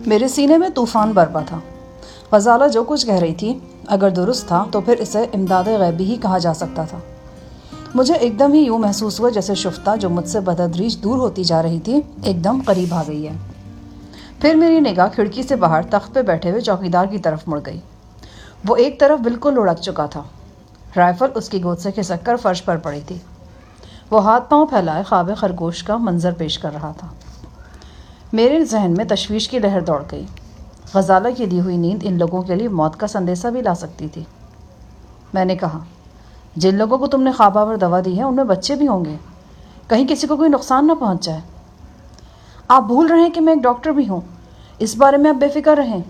میرے سینے میں طوفان برپا تھا۔ غزالہ جو کچھ کہہ رہی تھی اگر درست تھا تو پھر اسے امداد غیبی ہی کہا جا سکتا تھا۔ مجھے ایک دم ہی یوں محسوس ہوا جیسے شفتہ جو مجھ سے بتدریج دور ہوتی جا رہی تھی ایک دم قریب آ گئی ہے۔ پھر میری نگاہ کھڑکی سے باہر تخت پہ بیٹھے ہوئے چوکیدار کی طرف مڑ گئی۔ وہ ایک طرف بالکل لڑک چکا تھا، رائفل اس کی گود سے کھسک کر فرش پر پڑی تھی۔ وہ ہاتھ پاؤں پھیلائے خواب خرگوش کا منظر پیش کر رہا تھا۔ میرے ذہن میں تشویش کی لہر دوڑ گئی۔ غزالہ کی دی ہوئی نیند ان لوگوں کے لیے موت کا سندیسہ بھی لا سکتی تھی۔ میں نے کہا، جن لوگوں کو تم نے خواب آور دوا دی ہے ان میں بچے بھی ہوں گے، کہیں کسی کو کوئی نقصان نہ پہنچ جائے۔ آپ بھول رہے ہیں کہ میں ایک ڈاکٹر بھی ہوں، اس بارے میں آپ بے فکر رہیں۔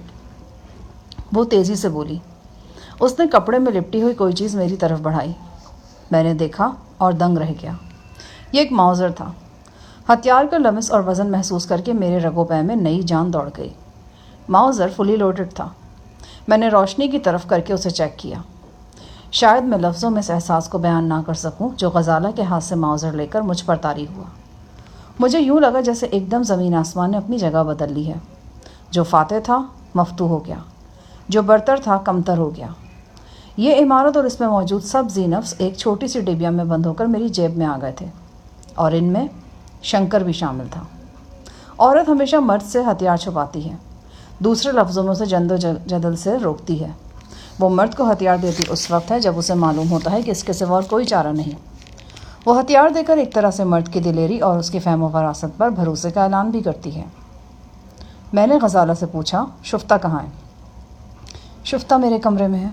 وہ تیزی سے بولی۔ اس نے کپڑے میں لپٹی ہوئی کوئی چیز میری طرف بڑھائی۔ میں نے دیکھا اور دنگ رہ گیا۔ یہ ایک ماؤزر تھا۔ ہتھیار کا لمس اور وزن محسوس کر کے میرے رگو پے میں نئی جان دوڑ گئی۔ ماؤزر فلی لوڈڈ تھا۔ میں نے روشنی کی طرف کر کے اسے چیک کیا۔ شاید میں لفظوں میں اس احساس کو بیان نہ کر سکوں جو غزالہ کے ہاتھ سے ماؤزر لے کر مجھ پر طاری ہوا۔ مجھے یوں لگا جیسے ایک دم زمین آسمان نے اپنی جگہ بدل لی ہے۔ جو فاتح تھا مفتوح ہو گیا، جو برتر تھا کمتر ہو گیا۔ یہ عمارت اور اس میں موجود سب ذی نفس ایک چھوٹی سی ڈبیا میں بند ہو کر میری جیب میں آ گئے تھے، اور ان میں شنکر بھی شامل تھا۔ عورت ہمیشہ مرد سے ہتھیار چھپاتی ہے، دوسرے لفظوں میں اسے جد و جدل سے روکتی ہے۔ وہ مرد کو ہتھیار دیتی اس وقت ہے جب اسے معلوم ہوتا ہے کہ اس کے سوا اور کوئی چارہ نہیں۔ وہ ہتھیار دے کر ایک طرح سے مرد کی دلیری اور اس کی فہم و فراست پر بھروسے کا اعلان بھی کرتی ہے۔ میں نے غزالہ سے پوچھا، شفتہ کہاں ہے؟ شفتہ میرے کمرے میں ہے۔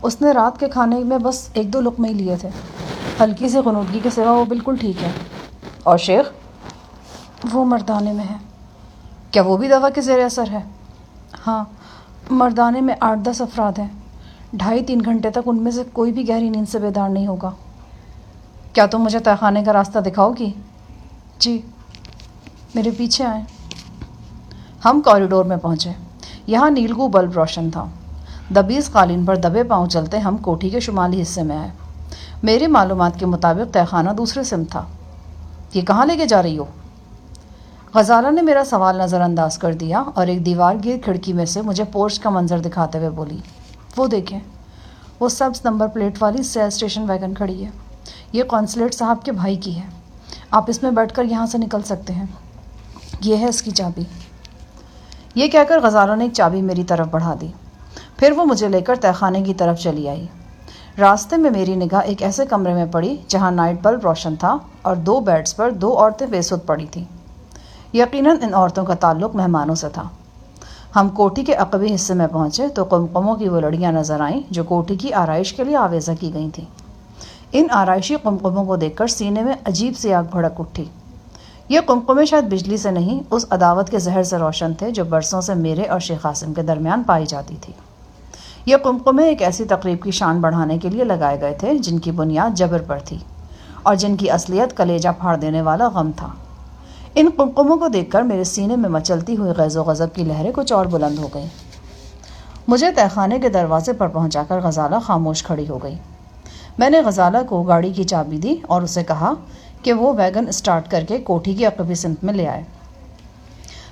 اس نے رات کے کھانے میں بس 1-2 لقمے ہی لیے تھے۔ ہلکی سی غنودگی کے سوا وہ بالکل ٹھیک ہے۔ اور شیخ؟ وہ مردانے میں ہے۔ کیا وہ بھی دوا کے زیر اثر ہے؟ ہاں، مردانے میں 8-10 افراد ہیں۔ 2.5-3 گھنٹے تک ان میں سے کوئی بھی گہری نیند سے بیدار نہیں ہوگا۔ کیا تم مجھے تہہ خانے کا راستہ دکھاؤ گی؟ جی، میرے پیچھے آئیں۔ ہم کوریڈور میں پہنچے۔ یہاں نیلگو بلب روشن تھا۔ دبیز قالین پر دبے پاؤں چلتے ہم کوٹھی کے شمالی حصے میں آئے۔ میری معلومات کے مطابق تہہ خانہ دوسرے سمت تھا۔ یہ کہاں لے کے جا رہی ہو؟ غزالہ نے میرا سوال نظر انداز کر دیا اور ایک دیوار گیر کھڑکی میں سے مجھے پورچ کا منظر دکھاتے ہوئے بولی، وہ دیکھیں، وہ سبز نمبر پلیٹ والی سیل اسٹیشن ویگن کھڑی ہے۔ یہ قونصلیٹ صاحب کے بھائی کی ہے۔ آپ اس میں بیٹھ کر یہاں سے نکل سکتے ہیں۔ یہ ہے اس کی چابی۔ یہ کہہ کر غزالہ نے ایک چابی میری طرف بڑھا دی۔ پھر وہ مجھے لے کر تہہ خانے کی طرف چلی آئی۔ راستے میں میری نگاہ ایک ایسے کمرے میں پڑی جہاں نائٹ بلب روشن تھا اور 2 بیڈز پر 2 عورتیں بے سود پڑی تھیں۔ یقیناً ان عورتوں کا تعلق مہمانوں سے تھا۔ ہم کوٹھی کے عقبی حصے میں پہنچے تو قمقموں کی وہ لڑیاں نظر آئیں جو کوٹھی کی آرائش کے لیے آویزہ کی گئی تھیں۔ ان آرائشی قمقموں کو دیکھ کر سینے میں عجیب سی آگ بھڑک اٹھی۔ یہ قمقمے شاید بجلی سے نہیں، اس عداوت کے زہر سے روشن تھے جو برسوں سے میرے اور شیخ قاسم کے درمیان پائی جاتی تھی۔ یہ قمقمے ایک ایسی تقریب کی شان بڑھانے کے لیے لگائے گئے تھے جن کی بنیاد جبر پر تھی اور جن کی اصلیت کلیجہ پھاڑ دینے والا غم تھا۔ ان قمقموں کو دیکھ کر میرے سینے میں مچلتی ہوئی غیظ و غضب کی لہریں کچھ اور بلند ہو گئیں۔ مجھے تہہ خانے کے دروازے پر پہنچا کر غزالہ خاموش کھڑی ہو گئی۔ میں نے غزالہ کو گاڑی کی چابی دی اور اسے کہا کہ وہ ویگن اسٹارٹ کر کے کوٹھی کی عقبی سمت میں لے آئے۔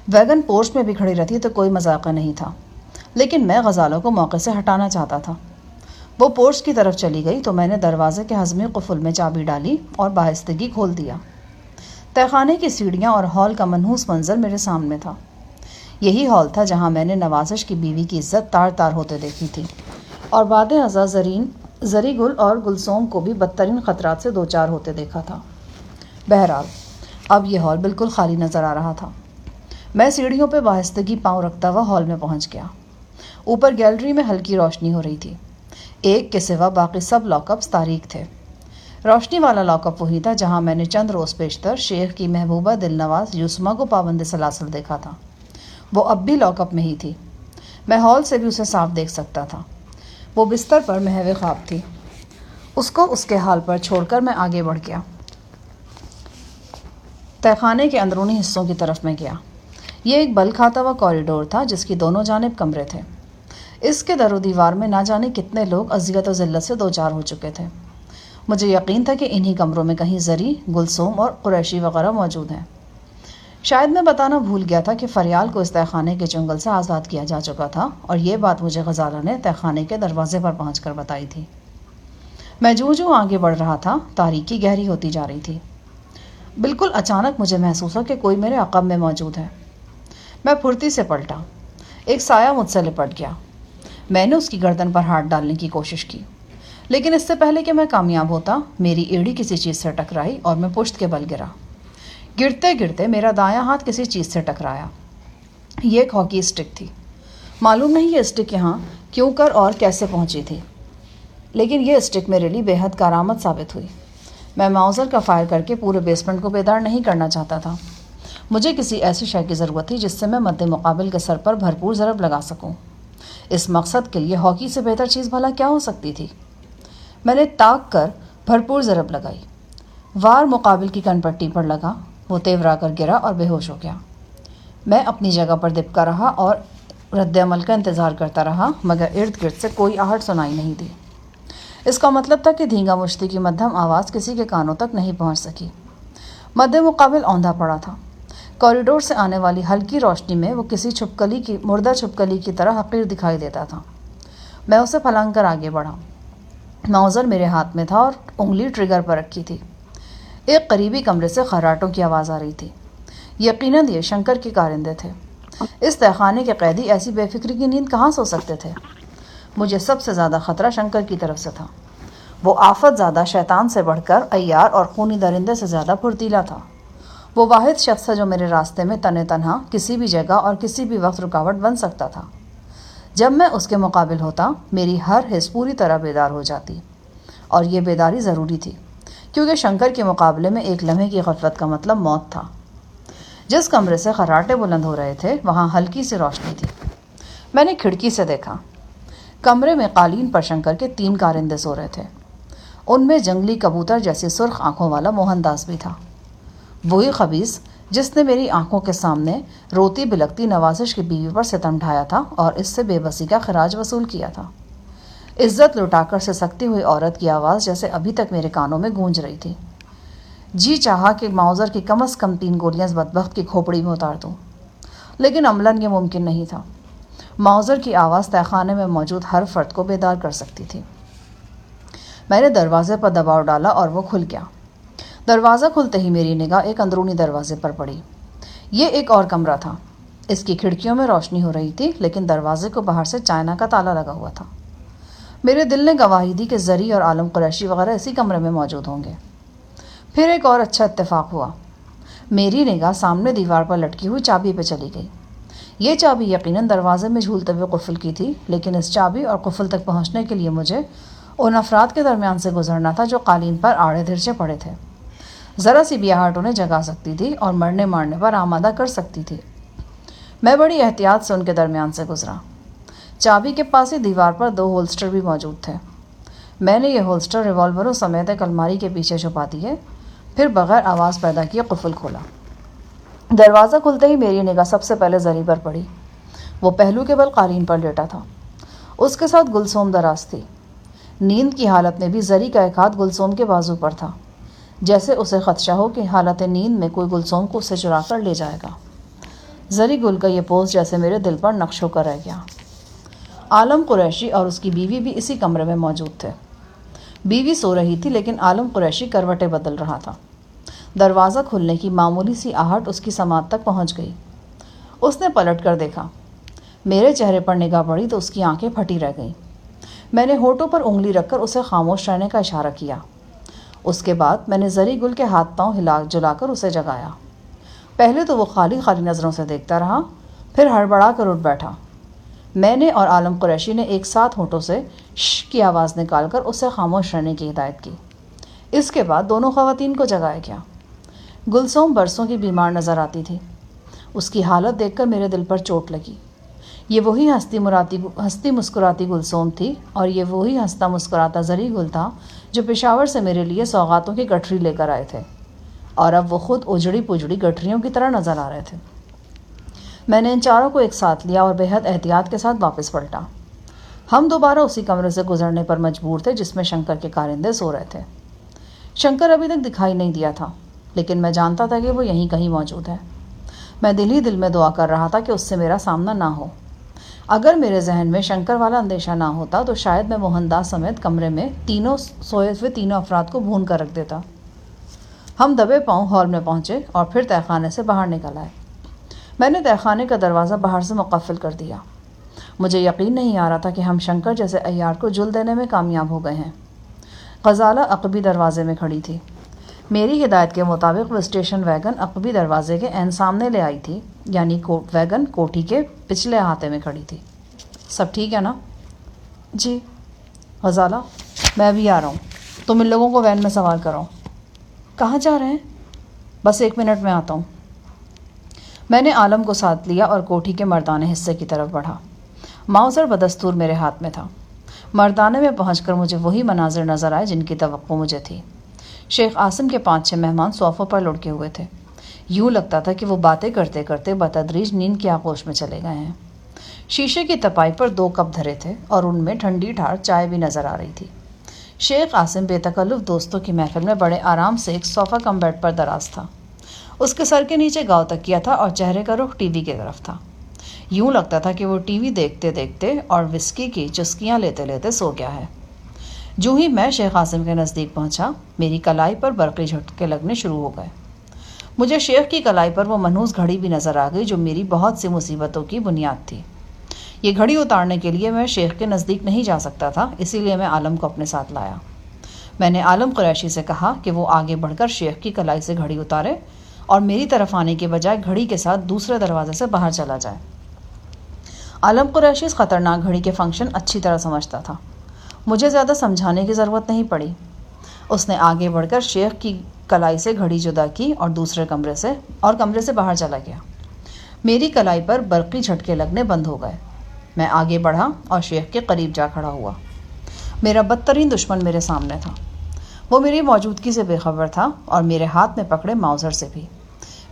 ویگن پورچ میں بھی کھڑی رہتی تو کوئی مذاقہ نہیں تھا، لیکن میں غزالہ کو موقع سے ہٹانا چاہتا تھا۔ وہ پورچ کی طرف چلی گئی تو میں نے دروازے کے ہضمی قفل میں چابی ڈالی اور بآہستگی کھول دیا۔ تہہ خانے کی سیڑھیاں اور ہال کا منحوس منظر میرے سامنے تھا۔ یہی ہال تھا جہاں میں نے نوازش کی بیوی کی عزت تار تار ہوتے دیکھی تھی اور بعد ازاں زری گل اور گلسوم کو بھی بدترین خطرات سے دوچار ہوتے دیکھا تھا۔ بہرحال اب یہ ہال بالکل خالی نظر آ رہا تھا۔ میں سیڑھیوں پہ بآہستگی پاؤں رکھتا ہوا ہال میں پہنچ گیا۔ اوپر گیلری میں ہلکی روشنی ہو رہی تھی۔ ایک کے سوا باقی سب لاک اپس تاریک تھے۔ روشنی والا لاک اپ وہی تھا جہاں میں نے چند روز پیشتر شیخ کی محبوبہ دل نواز یوسما کو پابند سلاسل دیکھا تھا۔ وہ اب بھی لاک اپ میں ہی تھی۔ میں ہال سے بھی اسے صاف دیکھ سکتا تھا۔ وہ بستر پر محو خواب تھی۔ اس کو اس کے حال پر چھوڑ کر میں آگے بڑھ گیا۔ تہہ خانے کے اندرونی حصوں کی طرف میں گیا۔ یہ ایک بل کھاتا ہوا کوریڈور تھا جس کی دونوں جانب کمرے تھے۔ اس کے در و دیوار میں نہ جانے کتنے لوگ اذیت و ذلت سے دوچار ہو چکے تھے۔ مجھے یقین تھا کہ انہی کمروں میں کہیں زری، گلسوم اور قریشی وغیرہ موجود ہیں۔ شاید میں بتانا بھول گیا تھا کہ فریال کو اس تہہ خانے کے چنگل سے آزاد کیا جا چکا تھا، اور یہ بات مجھے غزالہ نے تہہ خانے کے دروازے پر پہنچ کر بتائی تھی۔ میں جو آگے بڑھ رہا تھا، تاریکی گہری ہوتی جا رہی تھی۔ بالکل اچانک مجھے محسوس ہوا کہ کوئی میرے عقب میں موجود ہے۔ میں پھرتی سے پلٹا۔ ایک سایہ مجھ سے لپٹ گیا۔ میں نے اس کی گردن پر ہاتھ ڈالنے کی کوشش کی، لیکن اس سے پہلے کہ میں کامیاب ہوتا، میری ایڑی کسی چیز سے ٹکرائی اور میں پشت کے بل گرا۔ گرتے گرتے میرا دایاں ہاتھ کسی چیز سے ٹکرایا۔ یہ ایک ہاکی اسٹک تھی۔ معلوم نہیں یہ اسٹک یہاں کیوں کر اور کیسے پہنچی تھی، لیکن یہ اسٹک میرے لیے بے حد کارآمد ثابت ہوئی۔ میں ماؤزر کا فائر کر کے پورے بیسمنٹ کو بیدار نہیں کرنا چاہتا تھا۔ مجھے کسی ایسی شے کی ضرورت تھی جس سے میں مد مقابل کے سر پر بھرپور ضرب لگا سکوں۔ اس مقصد کے لیے ہاکی سے بہتر چیز بھلا کیا ہو سکتی تھی؟ میں نے تاک کر بھرپور ضرب لگائی۔ وار مقابل کی کن پٹی پر لگا۔ وہ تیورا کر گرا اور بے ہوش ہو گیا۔ میں اپنی جگہ پر دبکا رہا اور رد عمل کا انتظار کرتا رہا، مگر ارد گرد سے کوئی آہٹ سنائی نہیں دی۔ اس کا مطلب تھا کہ دھینگا مشتی کی مدھم آواز کسی کے کانوں تک نہیں پہنچ سکی۔ مد مقابل اوندھا پڑا تھا۔ کوریڈور سے آنے والی ہلکی روشنی میں وہ کسی مردہ چھپکلی کی طرح حقیر دکھائی دیتا تھا۔ میں اسے پھلانگ کر آگے بڑھا۔ ماؤزر میرے ہاتھ میں تھا اور انگلی ٹریگر پر رکھی تھی۔ ایک قریبی کمرے سے خراٹوں کی آواز آ رہی تھی۔ یقیناً یہ شنکر کے کارندے تھے۔ اس تہہ خانے کے قیدی ایسی بے فکری کی نیند کہاں سو سکتے تھے؟ مجھے سب سے زیادہ خطرہ شنکر کی طرف سے تھا۔ وہ آفت زیادہ شیطان سے بڑھ کر عیار اور خونی درندے سے زیادہ پھرتیلا تھا۔ وہ واحد شخص ہے جو میرے راستے میں تن تنہا کسی بھی جگہ اور کسی بھی وقت رکاوٹ بن سکتا تھا۔ جب میں اس کے مقابل ہوتا، میری ہر حس پوری طرح بیدار ہو جاتی، اور یہ بیداری ضروری تھی، کیونکہ شنکر کے مقابلے میں ایک لمحے کی غفلت کا مطلب موت تھا۔ جس کمرے سے خراٹے بلند ہو رہے تھے، وہاں ہلکی سی روشنی تھی۔ میں نے کھڑکی سے دیکھا۔ کمرے میں قالین پر شنکر کے 3 کارندے سو رہے تھے۔ ان میں جنگلی کبوتر جیسی سرخ آنکھوں والا موہن داس بھی تھا، وہی خبیث جس نے میری آنکھوں کے سامنے روتی بلکتی نوازش کی بیوی پر ستم ڈھایا تھا اور اس سے بے بسی کا خراج وصول کیا تھا۔ عزت لٹا کر سسکتی ہوئی عورت کی آواز جیسے ابھی تک میرے کانوں میں گونج رہی تھی۔ جی چاہا کہ ماؤزر کی کم از کم 3 گولیاں اس بدبخت کی کھوپڑی میں اتار دوں، لیکن عملاً یہ ممکن نہیں تھا۔ ماؤزر کی آواز تہہ خانے میں موجود ہر فرد کو بیدار کر سکتی تھی۔ میں نے دروازے پر دباؤ ڈالا اور وہ کھل گیا۔ دروازہ کھلتے ہی میری نگاہ ایک اندرونی دروازے پر پڑی۔ یہ ایک اور کمرہ تھا۔ اس کی کھڑکیوں میں روشنی ہو رہی تھی، لیکن دروازے کو باہر سے چائنا کا تالا لگا ہوا تھا۔ میرے دل نے گواہی دی کہ زری اور عالم قریشی وغیرہ اسی کمرے میں موجود ہوں گے۔ پھر ایک اور اچھا اتفاق ہوا۔ میری نگاہ سامنے دیوار پر لٹکی ہوئی چابی پہ چلی گئی۔ یہ چابی یقیناً دروازے میں جھولتے ہوئے قفل کی تھی، لیکن اس چابی اور قفل تک پہنچنے کے لیے مجھے ان افراد کے درمیان سے گزرنا تھا جو قالین پر آڑے دھرچے پڑے تھے۔ ذرا سی بھی آہٹ انہیں جگا سکتی تھی اور مرنے مارنے پر آمادہ کر سکتی تھی۔ میں بڑی احتیاط سے ان کے درمیان سے گزرا۔ چابی کے پاس ہی دیوار پر 2 ہولسٹر بھی موجود تھے۔ میں نے یہ ہولسٹر ریوالوروں سمیت ایک الماری کے پیچھے چھپا دیے، پھر بغیر آواز پیدا کیے قفل کھولا۔ دروازہ کھلتے ہی میری نگاہ سب سے پہلے زری پر پڑی۔ وہ پہلو کے بل قالین پر لیٹا تھا۔ اس کے ساتھ گلسوم دراز تھی۔ نیند کی حالت میں بھی زری کا ایک ہاتھ گلسوم کے بازو پر تھا، جیسے اسے خدشہ ہو کہ حالت نیند میں کوئی گلسوم کو اسے چرا کر لے جائے گا۔ زری گل کا یہ پوز جیسے میرے دل پر نقش ہو کر رہ گیا۔ عالم قریشی اور اس کی بیوی بھی اسی کمرے میں موجود تھے۔ بیوی سو رہی تھی، لیکن عالم قریشی کروٹیں بدل رہا تھا۔ دروازہ کھلنے کی معمولی سی آہٹ اس کی سماعت تک پہنچ گئی۔ اس نے پلٹ کر دیکھا۔ میرے چہرے پر نگاہ پڑی تو اس کی آنکھیں پھٹی رہ گئیں۔ میں نے ہونٹوں پر انگلی رکھ کر اسے خاموش رہنے کا اشارہ کیا۔ اس کے بعد میں نے زری گل کے ہاتھ پاؤں ہلا جلا کر اسے جگایا۔ پہلے تو وہ خالی نظروں سے دیکھتا رہا، پھر ہڑبڑا کر اٹھ بیٹھا۔ میں نے اور عالم قریشی نے ایک ساتھ ہونٹوں سے ش کی آواز نکال کر اسے خاموش رہنے کی ہدایت کی۔ اس کے بعد دونوں خواتین کو جگایا گیا۔ گلسوم برسوں کی بیمار نظر آتی تھی۔ اس کی حالت دیکھ کر میرے دل پر چوٹ لگی۔ یہ وہی ہنستی مسکراتی گلسوم تھی، اور یہ وہی ہنستا مسکراتا زری گل تھا جو پشاور سے میرے لیے سوغاتوں کی گٹھری لے کر آئے تھے، اور اب وہ خود اجڑی پجڑی گٹھریوں کی طرح نظر آ رہے تھے۔ میں نے ان چاروں کو ایک ساتھ لیا اور بے حد احتیاط کے ساتھ واپس پلٹا۔ ہم دوبارہ اسی کمرے سے گزرنے پر مجبور تھے جس میں شنکر کے کارندے سو رہے تھے۔ شنکر ابھی تک دکھائی نہیں دیا تھا، لیکن میں جانتا تھا کہ وہ یہیں کہیں موجود ہے۔ میں دل ہی دل میں دعا کر رہا تھا کہ اس سے میرا سامنا نہ ہو۔ اگر میرے ذہن میں شنکر والا اندیشہ نہ ہوتا تو شاید میں موہن داس سمیت کمرے میں سوئے ہوئے تینوں افراد کو بھون کر رکھ دیتا۔ ہم دبے پاؤں ہال میں پہنچے اور پھر تہہ خانے سے باہر نکل آئے۔ میں نے تہہ خانے کا دروازہ باہر سے مقفل کر دیا۔ مجھے یقین نہیں آ رہا تھا کہ ہم شنکر جیسے عیار کو جل دینے میں کامیاب ہو گئے ہیں۔ غزالہ عقبی دروازے میں کھڑی تھی۔ میری ہدایت کے مطابق وہ اسٹیشن ویگن عقبی دروازے کے عین سامنے لے آئی تھی، یعنی ویگن کوٹھی کے پچھلے احاطے میں کھڑی تھی۔ سب ٹھیک ہے نا؟ جی۔ غزالہ، میں بھی آ رہا ہوں، تم ان لوگوں کو وین میں سوار کرو۔ کہاں جا رہے ہیں؟ بس 1 منٹ میں آتا ہوں۔ میں نے عالم کو ساتھ لیا اور کوٹھی کے مردانے حصے کی طرف بڑھا۔ ماؤزر بدستور میرے ہاتھ میں تھا۔ مردانے میں پہنچ کر مجھے وہی مناظر نظر آئے جن کی توقع مجھے تھی۔ شیخ عاصم کے 5-6 مہمان صوفوں پر لڑکے ہوئے تھے۔ یوں لگتا تھا کہ وہ باتیں کرتے کرتے بتدریج نیند کی آغوش میں چلے گئے ہیں۔ شیشے کی تپائی پر 2 کپ دھرے تھے اور ان میں ٹھنڈی ٹھار چائے بھی نظر آ رہی تھی۔ شیخ عاصم بے تکلف دوستوں کی محفل میں بڑے آرام سے ایک صوفہ کم بیڈ پر دراز تھا۔ اس کے سر کے نیچے گاؤ تکیہ تھا اور چہرے کا رخ ٹی وی کی طرف تھا۔ یوں لگتا تھا کہ وہ ٹی وی دیکھتے دیکھتے اور وسکی کی چسکیاں لیتے لیتے سو گیا ہے۔ جو ہی میں شیخ عاصم کے نزدیک پہنچا، میری کلائی پر برقی جھٹکے لگنے شروع ہو گئے۔ مجھے شیخ کی کلائی پر وہ منحوس گھڑی بھی نظر آ گئی جو میری بہت سی مصیبتوں کی بنیاد تھی۔ یہ گھڑی اتارنے کے لیے میں شیخ کے نزدیک نہیں جا سکتا تھا، اسی لیے میں عالم کو اپنے ساتھ لایا۔ میں نے عالم قریشی سے کہا کہ وہ آگے بڑھ کر شیخ کی کلائی سے گھڑی اتارے اور میری طرف آنے کے بجائے گھڑی کے ساتھ دوسرے دروازے سے باہر چلا جائے۔ عالم قریشی اس خطرناک گھڑی کے فنکشن اچھی طرح سمجھتا تھا۔ مجھے زیادہ سمجھانے کی ضرورت نہیں پڑی۔ اس نے آگے بڑھ کر شیخ کی کلائی سے گھڑی جدا کی اور دوسرے کمرے سے باہر چلا گیا۔ میری کلائی پر برقی جھٹکے لگنے بند ہو گئے۔ میں آگے بڑھا اور شیخ کے قریب جا کھڑا ہوا۔ میرا بدترین دشمن میرے سامنے تھا۔ وہ میری موجودگی سے بے خبر تھا اور میرے ہاتھ میں پکڑے ماؤزر سے بھی۔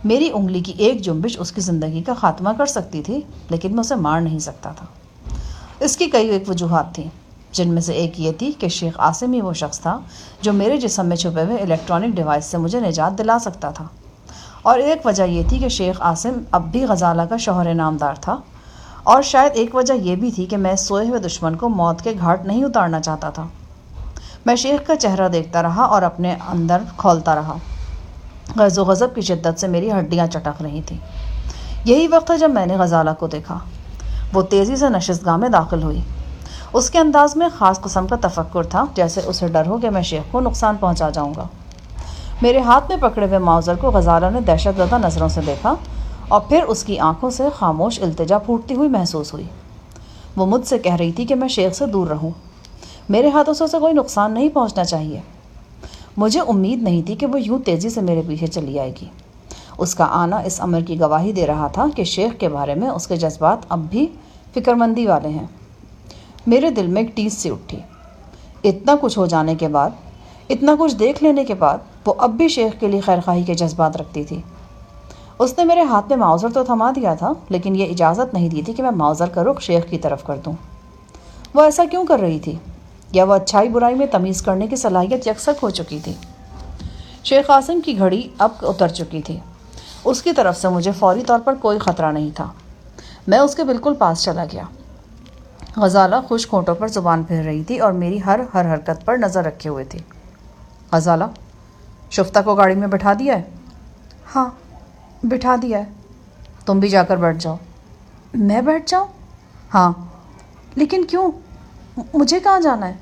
میری انگلی کی ایک جنبش اس کی زندگی کا خاتمہ کر سکتی تھی، لیکن میں اسے مار نہیں سکتا تھا۔ اس کی کئی ایک وجوہات تھیں، جن میں سے ایک یہ تھی کہ شیخ عاصم ہی وہ شخص تھا جو میرے جسم میں چھپے ہوئے الیکٹرانک ڈیوائس سے مجھے نجات دلا سکتا تھا، اور ایک وجہ یہ تھی کہ شیخ عاصم اب بھی غزالہ کا شوہر نامدار تھا، اور شاید ایک وجہ یہ بھی تھی کہ میں سوئے ہوئے دشمن کو موت کے گھاٹ نہیں اتارنا چاہتا تھا۔ میں شیخ کا چہرہ دیکھتا رہا اور اپنے اندر کھولتا رہا۔ غیظ و غضب کی شدت سے میری ہڈیاں چٹک رہی تھیں۔ یہی وقت تھا جب میں نے غزالہ کو دیکھا۔ وہ تیزی سے نشستگاہ میں داخل ہوئی۔ اس کے انداز میں خاص قسم کا تفکر تھا، جیسے اسے ڈر ہو کہ میں شیخ کو نقصان پہنچا جاؤں گا۔ میرے ہاتھ میں پکڑے ہوئے ماؤزر کو غزالہ نے دہشت زدہ نظروں سے دیکھا اور پھر اس کی آنکھوں سے خاموش التجا پھوٹتی ہوئی محسوس ہوئی۔ وہ مجھ سے کہہ رہی تھی کہ میں شیخ سے دور رہوں، میرے ہاتھوں سے اسے کوئی نقصان نہیں پہنچنا چاہیے۔ مجھے امید نہیں تھی کہ وہ یوں تیزی سے میرے پیچھے چلی آئے گی۔ اس کا آنا اس امر کی گواہی دے رہا تھا کہ شیخ کے بارے میں اس کے جذبات اب بھی فکر مندی والے ہیں۔ میرے دل میں ایک ٹیس سی اٹھی۔ اتنا کچھ ہو جانے کے بعد، اتنا کچھ دیکھ لینے کے بعد، وہ اب بھی شیخ کے لیے خیرخواہی کے جذبات رکھتی تھی۔ اس نے میرے ہاتھ میں ماؤزر تو تھما دیا تھا، لیکن یہ اجازت نہیں دی تھی کہ میں ماؤزر کا رخ شیخ کی طرف کر دوں۔ وہ ایسا کیوں کر رہی تھی؟ یا وہ اچھائی برائی میں تمیز کرنے کی صلاحیت یکسک ہو چکی تھی؟ شیخ عاصم کی گھڑی اب اتر چکی تھی۔ اس کی طرف سے مجھے فوری طور پر کوئی خطرہ نہیں تھا۔ میں اس کے بالکل پاس چلا گیا۔ غزالہ خشک ہونٹوں پر زبان پھیر رہی تھی اور میری ہر حرکت پر نظر رکھے ہوئے تھی۔ غزالہ، شفتہ کو گاڑی میں بٹھا دیا ہے؟ ہاں، بٹھا دیا ہے۔ تم بھی جا کر بیٹھ جاؤ۔ میں بیٹھ جاؤں؟ ہاں۔ لیکن کیوں؟ مجھے کہاں جانا ہے؟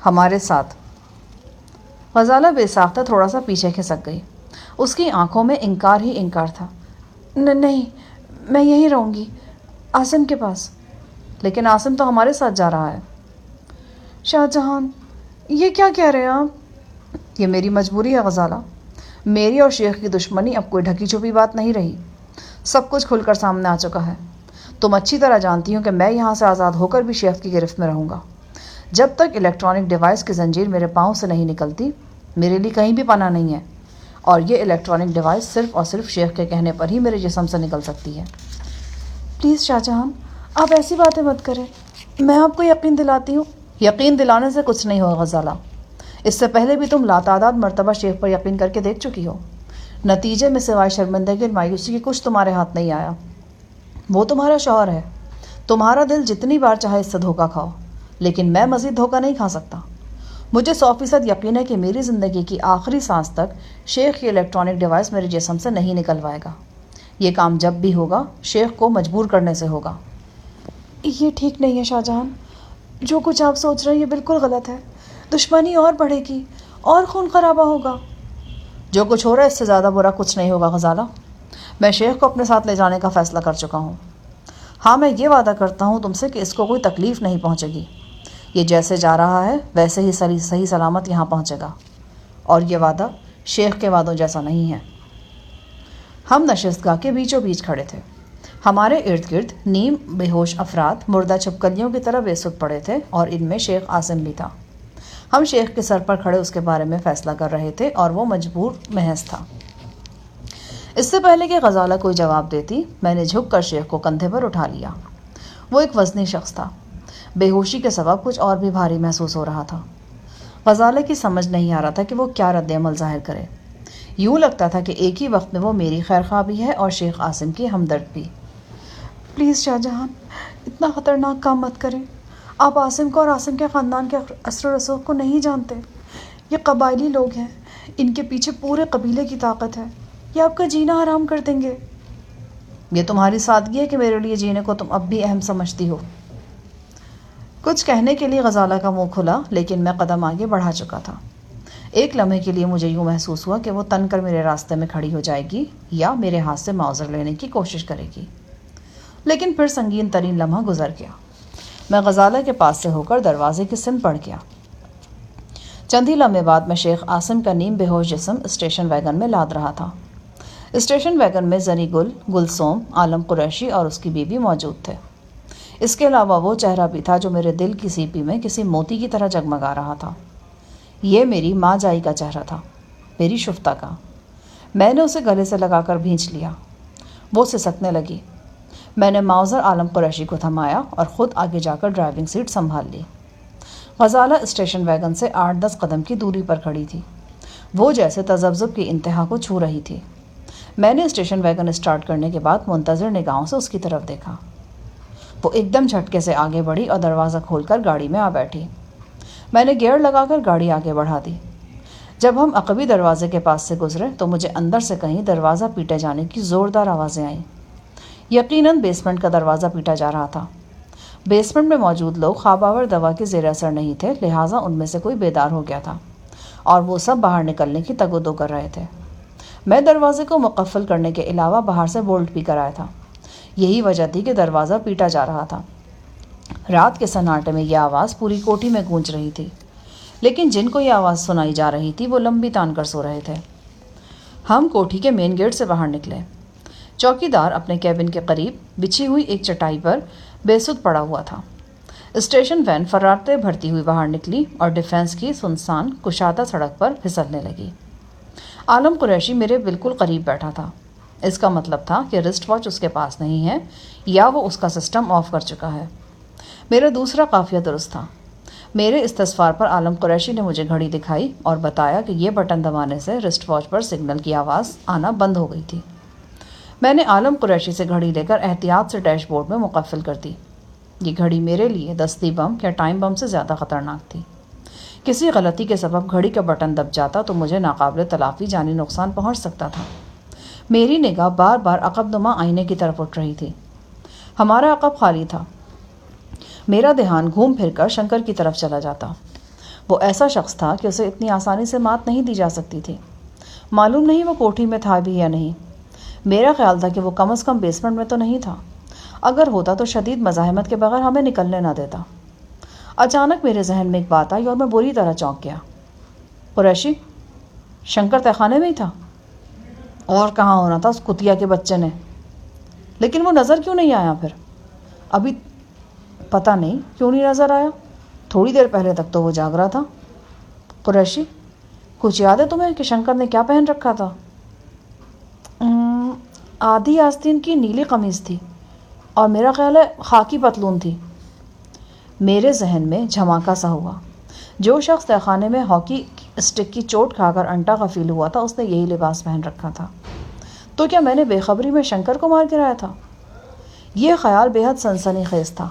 ہمارے ساتھ۔ غزالہ بے ساختہ تھوڑا سا پیچھے کھسک گئی۔ اس کی آنکھوں میں انکار ہی انکار تھا۔ نہیں، میں یہیں رہوں گی، عاصم کے پاس۔ لیکن عاصم تو ہمارے ساتھ جا رہا ہے۔ شاہ جہان، یہ کیا کہہ رہے ہیں آپ؟ یہ میری مجبوری ہے غزالہ۔ میری اور شیخ کی دشمنی اب کوئی ڈھکی چھپی بات نہیں رہی، سب کچھ کھل کر سامنے آ چکا ہے۔ تم اچھی طرح جانتی ہوں کہ میں یہاں سے آزاد ہو کر بھی شیخ کی گرفت میں رہوں گا۔ جب تک الیکٹرانک ڈیوائس کی زنجیر میرے پاؤں سے نہیں نکلتی، میرے لیے کہیں بھی پناہ نہیں ہے، اور یہ الیکٹرانک ڈیوائس صرف اور صرف شیخ کے کہنے پر ہی میرے جسم سے نکل سکتی ہے۔ پلیز شاہ جہان، آپ ایسی باتیں مت کریں، میں آپ کو یقین دلاتی ہوں۔ یقین دلانے سے کچھ نہیں ہوگا غزالہ۔ اس سے پہلے بھی تم لاتعداد مرتبہ شیخ پر یقین کر کے دیکھ چکی ہو۔ نتیجے میں سوائے شرمندگی اور مایوسی کے کچھ تمہارے ہاتھ نہیں آیا۔ وہ تمہارا شوہر ہے، تمہارا دل جتنی بار چاہے اس سے دھوکہ کھاؤ، لیکن میں مزید دھوکہ نہیں کھا سکتا۔ مجھے 100% یقین ہے کہ میری زندگی کی آخری سانس تک شیخ کی الیکٹرانک ڈیوائس میرے جسم سے نہیں نکلوائے گا۔ یہ کام جب بھی ہوگا شیخ کو مجبور کرنے سے ہوگا۔ یہ ٹھیک نہیں ہے شاہ جہان، جو کچھ آپ سوچ رہے ہیں یہ بالکل غلط ہے۔ دشمنی اور بڑھے گی اور خون خرابہ ہوگا۔ جو کچھ ہو رہا ہے اس سے زیادہ برا کچھ نہیں ہوگا غزالہ۔ میں شیخ کو اپنے ساتھ لے جانے کا فیصلہ کر چکا ہوں۔ ہاں، میں یہ وعدہ کرتا ہوں تم سے کہ اس کو کوئی تکلیف نہیں پہنچے گی۔ یہ جیسے جا رہا ہے ویسے ہی صحیح سلامت یہاں پہنچے گا، اور یہ وعدہ شیخ کے وعدوں جیسا نہیں ہے۔ ہم نشست گاہ کے بیچوں بیچ کھڑے تھے۔ ہمارے ارد گرد نیم بے ہوش افراد مردہ چھپکلیوں کی طرح بے سدھ پڑے تھے، اور ان میں شیخ عاصم بھی تھا۔ ہم شیخ کے سر پر کھڑے اس کے بارے میں فیصلہ کر رہے تھے، اور وہ مجبور محض تھا۔ اس سے پہلے کہ غزالہ کوئی جواب دیتی، میں نے جھک کر شیخ کو کندھے پر اٹھا لیا۔ وہ ایک وزنی شخص تھا۔ بے ہوشی کے سبب کچھ اور بھی بھاری محسوس ہو رہا تھا۔ غزالہ کی سمجھ نہیں آ رہا تھا کہ وہ کیا رد عمل ظاہر کرے۔ یوں لگتا تھا کہ ایک ہی وقت میں وہ میری خیرخواہ بھی ہے اور شیخ عاصم کی ہمدرد بھی۔ پلیز شاہ جہان، اتنا خطرناک کام مت کریں۔ آپ عاصم کو اور عاصم کے خاندان کے اثر و رسوخ کو نہیں جانتے۔ یہ قبائلی لوگ ہیں، ان کے پیچھے پورے قبیلے کی طاقت ہے۔ یہ آپ کا جینا حرام کر دیں گے۔ یہ تمہاری سادگی ہے کہ میرے لیے جینے کو تم اب بھی اہم سمجھتی ہو۔ کچھ کہنے کے لیے غزالہ کا منہ کھلا، لیکن میں قدم آگے بڑھا چکا تھا۔ ایک لمحے کے لیے مجھے یوں محسوس ہوا کہ وہ تن کر میرے راستے میں کھڑی ہو جائے گی یا میرے ہاتھ سے معذر لینے کی کوشش کرے گی، لیکن پھر سنگین ترین لمحہ گزر گیا۔ میں غزالہ کے پاس سے ہو کر دروازے کی سمت بڑھ گیا۔ چند ہی لمحے بعد میں شیخ عاصم کا نیم بے ہوش جسم اسٹیشن ویگن میں لاد رہا تھا۔ اسٹیشن ویگن میں زنی گل، گلسوم، عالم قریشی اور اس کی بیوی موجود تھے۔ اس کے علاوہ وہ چہرہ بھی تھا جو میرے دل کی سیپی میں کسی موتی کی طرح جگمگا رہا تھا۔ یہ میری ماں جائی کا چہرہ تھا، میری شفتہ کا۔ میں نے اسے گلے سے لگا کر بھینچ لیا۔ وہ سسکنے لگی۔ میں نے معذر عالم قریشی کو تھمایا اور خود آگے جا کر ڈرائیونگ سیٹ سنبھال لی۔ غزالہ اسٹیشن ویگن سے 8-10 قدم کی دوری پر کھڑی تھی۔ وہ جیسے تذبذب کی انتہا کو چھو رہی تھی۔ میں نے اسٹیشن ویگن اسٹارٹ کرنے کے بعد منتظر نگاہوں سے اس کی طرف دیکھا۔ وہ ایک دم جھٹکے سے آگے بڑھی اور دروازہ کھول کر گاڑی میں آ بیٹھی۔ میں نے گیئر لگا کر گاڑی آگے بڑھا دی۔ جب ہم عقبی دروازے کے پاس سے گزرے تو مجھے اندر سے کہیں دروازہ پیٹے جانے کی زوردار آوازیں آئیں۔ یقیناً بیسمنٹ کا دروازہ پیٹا جا رہا تھا۔ بیسمنٹ میں موجود لوگ خواب آور دوا کے زیر اثر نہیں تھے، لہٰذا ان میں سے کوئی بیدار ہو گیا تھا اور وہ سب باہر نکلنے کی تگ و دو کر رہے تھے۔ میں دروازے کو مقفل کرنے کے علاوہ باہر سے بولٹ بھی کرایا تھا۔ یہی وجہ تھی کہ دروازہ پیٹا جا رہا تھا۔ رات کے سناٹے میں یہ آواز پوری کوٹھی میں گونج رہی تھی، لیکن جن کو یہ آواز سنائی جا رہی تھی وہ لمبی تان کر سو رہے تھے۔ ہم کوٹھی کے مین گیٹ سے باہر نکلے۔ چوکی دار اپنے کیبن کے قریب بچھی ہوئی ایک چٹائی پر بے سدھ پڑا ہوا تھا۔ اسٹیشن وین فرارتیں بھرتی ہوئی باہر نکلی اور ڈیفینس کی سنسان کشادہ سڑک پر پھسلنے لگی۔ عالم قریشی میرے بالکل قریب بیٹھا تھا۔ اس کا مطلب تھا کہ رسٹ واچ اس کے پاس نہیں ہے یا وہ اس کا سسٹم آف کر چکا ہے۔ میرا دوسرا قافیہ درست تھا۔ میرے استفسار پر عالم قریشی نے مجھے گھڑی دکھائی اور بتایا کہ یہ بٹن دبانے سے رسٹ واچ پر سگنل کی آواز آنا بند ہو گئی تھی۔ میں نے عالم قریشی سے گھڑی لے کر احتیاط سے ڈیش بورڈ میں مقفل کر دی۔ یہ گھڑی میرے لیے دستی بم یا ٹائم بم سے زیادہ خطرناک تھی۔ کسی غلطی کے سبب گھڑی کا بٹن دب جاتا تو مجھے ناقابل تلافی جانی نقصان پہنچ سکتا تھا۔ میری نگاہ بار بار عقب نما آئینے کی طرف اٹھ رہی تھی۔ ہمارا عقب خالی تھا۔ میرا دھیان گھوم پھر کر شنکر کی طرف چلا جاتا۔ وہ ایسا شخص تھا کہ اسے اتنی آسانی سے مات نہیں دی جا سکتی تھی۔ معلوم نہیں وہ کوٹھی میں تھا بھی یا نہیں۔ میرا خیال تھا کہ وہ کم از کم بیسمنٹ میں تو نہیں تھا۔ اگر ہوتا تو شدید مزاحمت کے بغیر ہمیں نکلنے نہ دیتا۔ اچانک میرے ذہن میں ایک بات آئی اور میں بری طرح چونک گیا۔ قریشی، شنکر تہ خانے میں ہی تھا؟ اور کہاں ہونا تھا اس کتیا کے بچے نے؟ لیکن وہ نظر کیوں نہیں آیا پھر؟ ابھی پتہ نہیں کیوں نہیں نظر آیا۔ تھوڑی دیر پہلے تک تو وہ جاگ رہا تھا۔ قریشی، کچھ یاد ہے تمہیں کہ شنکر نے کیا پہن رکھا تھا؟ آدھی آستین کی نیلی قمیص تھی اور میرا خیال ہے خاکی پتلون تھی۔ میرے ذہن میں جھماکا سا ہوا۔ جو شخص تہخانے میں اسٹک کی چوٹ کھا کر انٹا کا فیل ہوا تھا اس نے یہی لباس پہن رکھا تھا۔ تو کیا میں نے بے خبری میں شنکر کو مار گرایا تھا؟ یہ خیال بے حد سنسنی خیز تھا،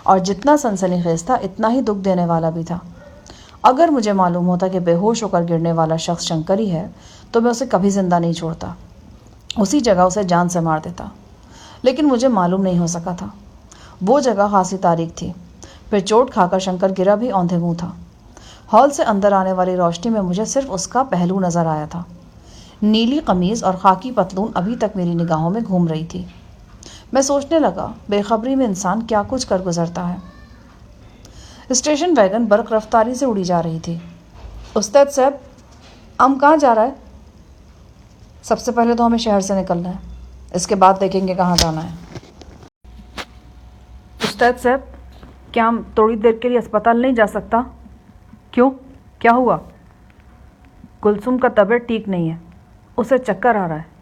اور جتنا سنسنی خیز تھا اتنا ہی دکھ دینے والا بھی تھا۔ اگر مجھے معلوم ہوتا کہ بے ہوش ہو کر گرنے والا شخص شنکر ہی ہے تو میں اسے کبھی زندہ نہیں چھوڑتا، اسی جگہ اسے جان سے مار دیتا۔ لیکن مجھے معلوم نہیں ہو سکا تھا۔ وہ جگہ خاصی تاریک تھی، پھر چوٹ کھا کر شنکر گرا بھی اوندھے منہ تھا۔ ہال سے اندر آنے والی روشنی میں مجھے صرف اس کا پہلو نظر آیا تھا۔ نیلی قمیض اور خاکی پتلون ابھی تک میری نگاہوں میں گھوم رہی تھی۔ میں سوچنے لگا بے خبری میں انسان کیا کچھ کر گزرتا ہے۔ اسٹیشن ویگن برق رفتاری سے اڑی جا رہی تھی۔ استاد صاحب، ہم کہاں جا رہا ہے؟ سب سے پہلے تو ہمیں شہر سے نکلنا ہے، اس کے بعد دیکھیں گے کہاں جانا ہے۔ استاد صاحب، کیا ہم تھوڑی دیر کے لیے اسپتال نہیں جا سکتا؟ کیوں؟ کیا ہوا؟ کلثوم کا طبیعت ٹھیک نہیں ہے، اسے چکر آ رہا ہے۔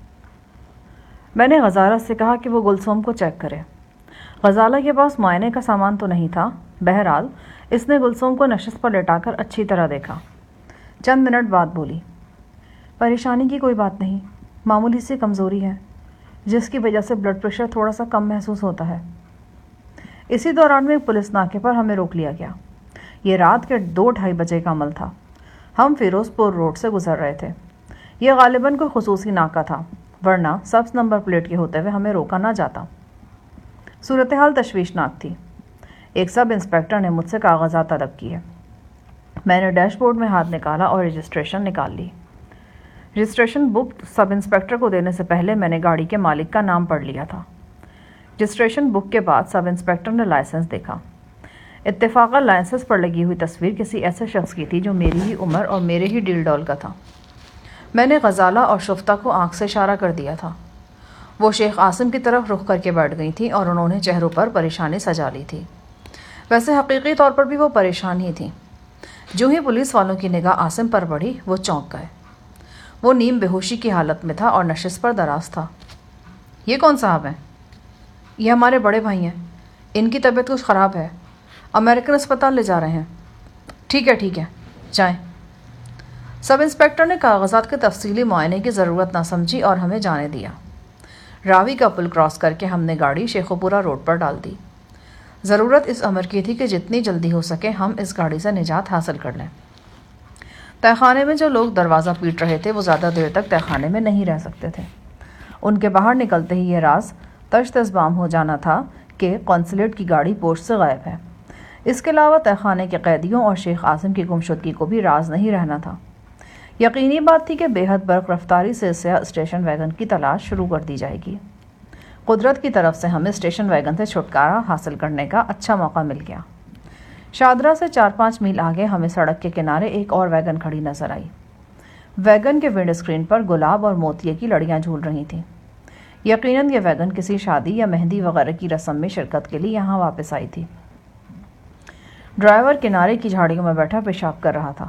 میں نے غزالہ سے کہا کہ وہ گلثوم کو چیک کرے۔ غزالہ کے پاس معائنے کا سامان تو نہیں تھا، بہرحال اس نے گلثوم کو نشست پر لٹا کر اچھی طرح دیکھا۔ چند منٹ بعد بولی، پریشانی کی کوئی بات نہیں، معمولی سی کمزوری ہے جس کی وجہ سے بلڈ پریشر تھوڑا سا کم محسوس ہوتا ہے۔ اسی دوران میں پولیس ناکے پر ہمیں روک لیا گیا۔ یہ رات کے 2-2:30 بجے کا عمل تھا۔ ہم فیروز پور روڈ سے گزر رہے تھے۔ یہ غالباً کوئی خصوصی ناکہ تھا، ورنہ سبز نمبر پلیٹ کے ہوتے ہوئے ہمیں روکا نہ جاتا۔ صورتحال تشویشناک تھی۔ ایک سب انسپیکٹر نے مجھ سے کاغذات طلب کیے۔ میں نے ڈیش بورڈ میں ہاتھ نکالا اور رجسٹریشن نکال لی۔ رجسٹریشن بک سب انسپیکٹر کو دینے سے پہلے میں نے گاڑی کے مالک کا نام پڑھ لیا تھا۔ رجسٹریشن بک کے بعد سب انسپیکٹر نے لائسنس دیکھا۔ اتفاقاً لائسنس پر لگی ہوئی تصویر کسی ایسے شخص کی تھی جو میری ہی عمر اور میرے ہی ڈیل ڈول کا تھا۔ میں نے غزالہ اور شفتہ کو آنکھ سے اشارہ کر دیا تھا۔ وہ شیخ عاصم کی طرف رخ کر کے بیٹھ گئی تھیں اور انہوں نے چہروں پر پریشانی سجا لی تھی۔ ویسے حقیقی طور پر بھی وہ پریشان ہی تھیں۔ جو ہی پولیس والوں کی نگاہ عاصم پر پڑی وہ چونک گئے۔ وہ نیم بے ہوشی کی حالت میں تھا اور نشست پر دراز تھا۔ یہ کون صاحب ہیں؟ یہ ہمارے بڑے بھائی ہیں، ان کی طبیعت کچھ خراب ہے، امریکن اسپتال لے جا رہے ہیں۔ ٹھیک ہے، جائیں۔ سب انسپیکٹر نے کاغذات کے تفصیلی معائنے کی ضرورت نہ سمجھی اور ہمیں جانے دیا۔ راوی کا پل کراس کر کے ہم نے گاڑی شیخوپورہ روڈ پر ڈال دی۔ ضرورت اس امر کی تھی کہ جتنی جلدی ہو سکے ہم اس گاڑی سے نجات حاصل کر لیں۔ تہہ خانے میں جو لوگ دروازہ پیٹ رہے تھے وہ زیادہ دیر تک تہہ خانے میں نہیں رہ سکتے تھے۔ ان کے باہر نکلتے ہی یہ راز تشتزبام ہو جانا تھا کہ قونصلیٹ کی گاڑی پوسٹ سے غائب ہے۔ اس کے علاوہ تہہ خانے کے قیدیوں اور شیخ عاصم کی گمشدگی کو بھی راز نہیں رہنا تھا۔ یقینی بات تھی کہ بے حد برق رفتاری سے سیاہ اسٹیشن ویگن کی تلاش شروع کر دی جائے گی۔ قدرت کی طرف سے ہمیں اسٹیشن ویگن سے چھٹکارا حاصل کرنے کا اچھا موقع مل گیا۔ شادرہ سے 4-5 میل آگے ہمیں سڑک کے کنارے ایک اور ویگن کھڑی نظر آئی۔ ویگن کے ونڈ اسکرین پر گلاب اور موتیے کی لڑیاں جھول رہی تھیں۔ یقیناً یہ ویگن کسی شادی یا مہندی وغیرہ کی رسم میں شرکت کے لیے یہاں واپس آئی تھی۔ ڈرائیور کنارے کی جھاڑیوں میں بیٹھا پیشاب کر رہا تھا۔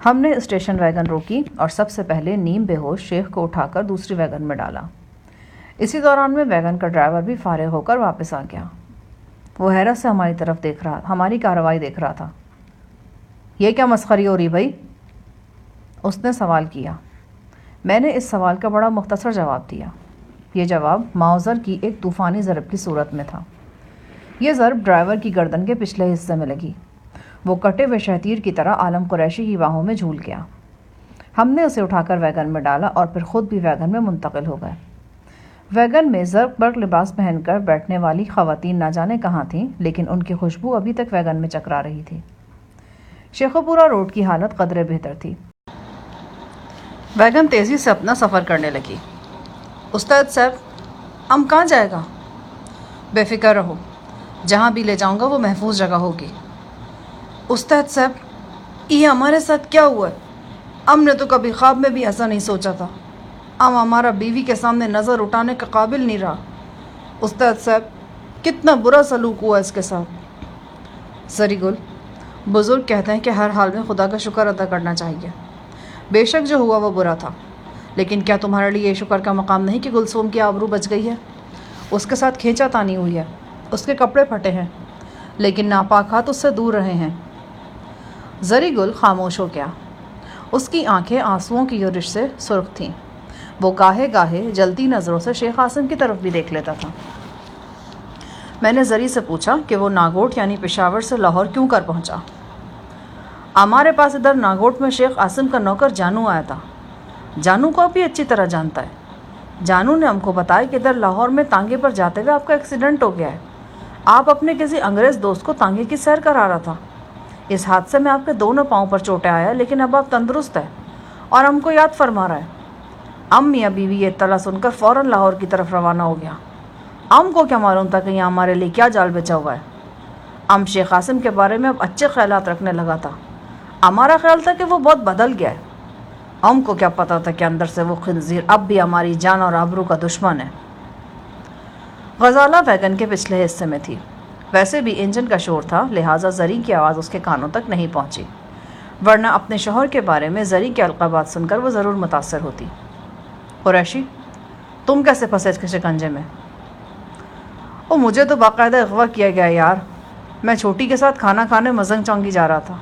ہم نے اسٹیشن ویگن روکی اور سب سے پہلے نیم بے ہوش شیخ کو اٹھا کر دوسری ویگن میں ڈالا۔ اسی دوران میں ویگن کا ڈرائیور بھی فارغ ہو کر واپس آ گیا۔ وہ حیرت سے ہماری کارروائی دیکھ رہا تھا۔ یہ کیا مسخری ہو رہی بھائی؟ اس نے سوال کیا۔ میں نے اس سوال کا بڑا مختصر جواب دیا۔ یہ جواب ماؤزر کی ایک طوفانی ضرب کی صورت میں تھا۔ یہ ضرب ڈرائیور کی گردن کے پچھلے حصے میں لگی۔ وہ کٹے ہوئے شہتیر کی طرح عالم قریشی کی باہوں میں جھول گیا۔ ہم نے اسے اٹھا کر ویگن میں ڈالا اور پھر خود بھی ویگن میں منتقل ہو گئے۔ ویگن میں زرق برق لباس پہن کر بیٹھنے والی خواتین نہ جانے کہاں تھیں، لیکن ان کی خوشبو ابھی تک ویگن میں چکرا رہی تھی۔ شیخوپورہ روڈ کی حالت قدرے بہتر تھی۔ ویگن تیزی سے اپنا سفر کرنے لگی۔ استاد صاحب، ہم کہاں جائے گا؟ بے فکر رہو، جہاں بھی لے جاؤں گا وہ محفوظ جگہ ہوگی۔ استاد صاحب، یہ ہمارے ساتھ کیا ہوا ہے؟ ہم نے تو کبھی خواب میں بھی ایسا نہیں سوچا تھا۔ ہم ہمارا بیوی کے سامنے نظر اٹھانے کے قابل نہیں رہا۔ استاد صاحب، کتنا برا سلوک ہوا اس کے ساتھ۔ زری گل، بزرگ کہتے ہیں کہ ہر حال میں خدا کا شکر ادا کرنا چاہیے۔ بے شک جو ہوا وہ برا تھا، لیکن کیا تمہارے لیے یہ شکر کا مقام نہیں کہ گلثوم کی آبرو بچ گئی ہے؟ اس کے ساتھ کھینچا تانی ہوئی ہے، اس کے کپڑے پھٹے ہیں، لیکن ناپاک ہاتھ اس سے دور رہے ہیں۔ زری گل خاموش ہو گیا۔ اس کی آنکھیں آنسوؤں کی یورش سے سرخ تھیں۔ وہ گاہے گاہے جلتی نظروں سے شیخ قاسم کی طرف بھی دیکھ لیتا تھا۔ میں نے زری سے پوچھا کہ وہ ناگوٹ یعنی پشاور سے لاہور کیوں کر پہنچا۔ ہمارے پاس ادھر ناگوٹ میں شیخ قاسم کا نوکر جانو آیا تھا۔ جانو کو بھی اچھی طرح جانتا ہے۔ جانو نے ہم کو بتایا کہ ادھر لاہور میں تانگے پر جاتے ہوئے آپ کا ایکسیڈنٹ ہو گیا ہے۔ آپ اپنے کسی انگریز دوست کو تانگے کی سیر کرا رہا تھا۔ اس حادثے میں آپ کے دونوں پاؤں پر چوٹیں آیا، لیکن اب آپ تندرست ہے اور ہم کو یاد فرما رہا ہے۔ میاں بیوی یہ اطلاع سن کر فوراً لاہور کی طرف روانہ ہو گیا۔ کو کیا معلوم تھا کہ یہاں ہمارے لیے کیا جال بچا ہوا ہے۔ شیخ قاسم کے بارے میں اب اچھے خیالات رکھنے لگا تھا۔ ہمارا خیال تھا کہ وہ بہت بدل گیا ہے۔ کو کیا پتا تھا کہ اندر سے وہ خنزیر اب بھی ہماری جان اور آبرو کا دشمن ہے۔ غزالہ ویگن کے پچھلے حصے میں تھی۔ ویسے بھی انجن کا شور تھا، لہٰذا زری کی آواز اس کے کانوں تک نہیں پہنچی، ورنہ اپنے شوہر کے بارے میں زری کے القابات سن کر وہ ضرور متاثر ہوتی۔ قریشی، تم کیسے پھنسے اس کے شکنجے میں؟ مجھے تو باقاعدہ اغوا کیا گیا یار۔ میں چھوٹی کے ساتھ کھانا کھانے مزنگ چونگی جا رہا تھا۔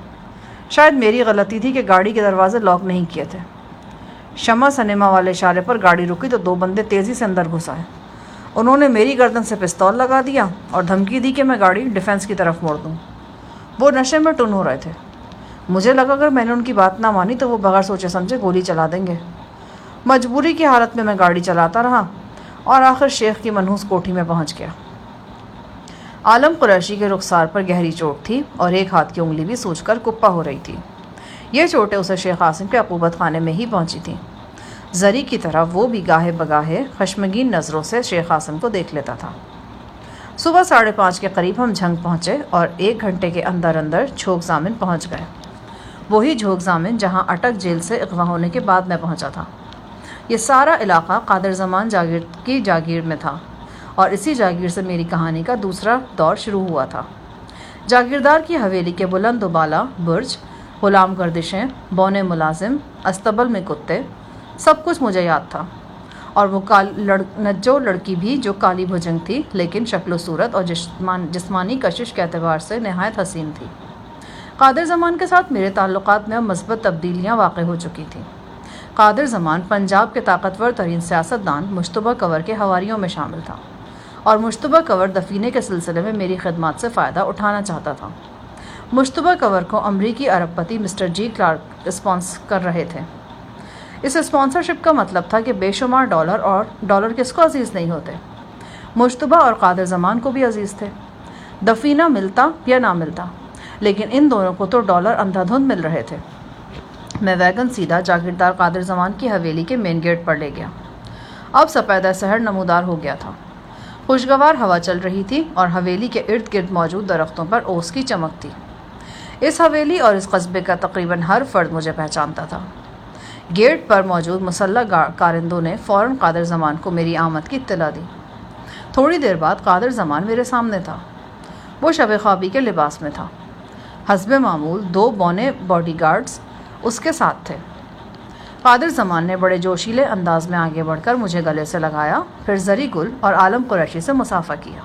شاید میری غلطی تھی کہ گاڑی کے دروازے لاک نہیں کیے تھے۔ شمع سنیما والے اشارے پر گاڑی رکی تو 2 بندے تیزی سے اندر گھس آئے۔ انہوں نے میری گردن سے پستول لگا دیا اور دھمکی دی کہ میں گاڑی ڈیفینس کی طرف موڑ دوں۔ وہ نشے میں ٹن ہو رہے تھے۔ مجھے لگا اگر میں نے ان کی بات نہ مانی تو وہ بغیر سوچے سمجھے گولی چلا دیں گے۔ مجبوری کی حالت میں گاڑی چلاتا رہا اور آخر شیخ کی منحوس کوٹھی میں پہنچ گیا۔ عالم قریشی کے رخسار پر گہری چوٹ تھی اور ایک ہاتھ کی انگلی بھی سوج کر کپا ہو رہی تھی۔ یہ چوٹیں اسے شیخ قاسم کے عقوبت خانے میں ہی پہنچی تھیں۔ زری کی طرح وہ بھی گاہے بگاہے خشمگین نظروں سے شیخ قاسم کو دیکھ لیتا تھا۔ صبح 5:30 کے قریب ہم جھنگ پہنچے اور 1 گھنٹے کے اندر اندر جھوک زامن پہنچ گئے۔ وہی جھوک زامن جہاں اٹک جیل سے اغوا ہونے کے بعد میں پہنچا تھا۔ یہ سارا علاقہ قادر زمان جاگیر کی جاگیر میں تھا اور اسی جاگیر سے میری کہانی کا دوسرا دور شروع ہوا تھا۔ جاگیردار کی حویلی کے بلند و بالا برج، غلام گردشیں، بونے ملازم، استبل میں کتے، سب کچھ مجھے یاد تھا، اور وہ نجو لڑکی بھی جو کالی بھجنگ تھی لیکن شکل و صورت اور جسمانی کشش کے اعتبار سے نہایت حسین تھی۔ قادر زمان کے ساتھ میرے تعلقات میں اب مثبت تبدیلیاں واقع ہو چکی تھیں۔ قادر زمان پنجاب کے طاقتور ترین سیاستدان مشتبہ کنور کے حواریوں میں شامل تھا اور مشتبہ کنور دفینے کے سلسلے میں میری خدمات سے فائدہ اٹھانا چاہتا تھا۔ مشتبہ کنور کو امریکی ارب پتی مسٹر جی کلارک اسپانسر کر رہے تھے۔ اس اسپانسرشپ کا مطلب تھا کہ بے شمار ڈالر، اور ڈالر کس کو عزیز نہیں ہوتے۔ مشتبہ اور قادر زمان کو بھی عزیز تھے، دفینہ ملتا یا نہ ملتا، لیکن ان دونوں کو تو ڈالر اندھا دھند مل رہے تھے۔ میں ویگن سیدھا جاگیردار قادر زمان کی حویلی کے مین گیٹ پر لے گیا۔ اب سپیدہ سحر نمودار ہو گیا تھا۔ خوشگوار ہوا چل رہی تھی اور حویلی کے ارد گرد موجود درختوں پر اوس کی چمک تھی۔ اس حویلی اور اس قصبے کا تقریباً ہر فرد مجھے پہچانتا تھا۔ گیٹ پر موجود مسلح کارندوں نے فوراً قادر زمان کو میری آمد کی اطلاع دی۔ تھوڑی دیر بعد قادر زمان میرے سامنے تھا۔ وہ شب خوابی کے لباس میں تھا۔ حسب معمول 2 بونے باڈی گارڈز اس کے ساتھ تھے۔ قادر زمان نے بڑے جوشیلے انداز میں آگے بڑھ کر مجھے گلے سے لگایا، پھر زری گل اور عالم قریشی سے مصافحہ کیا۔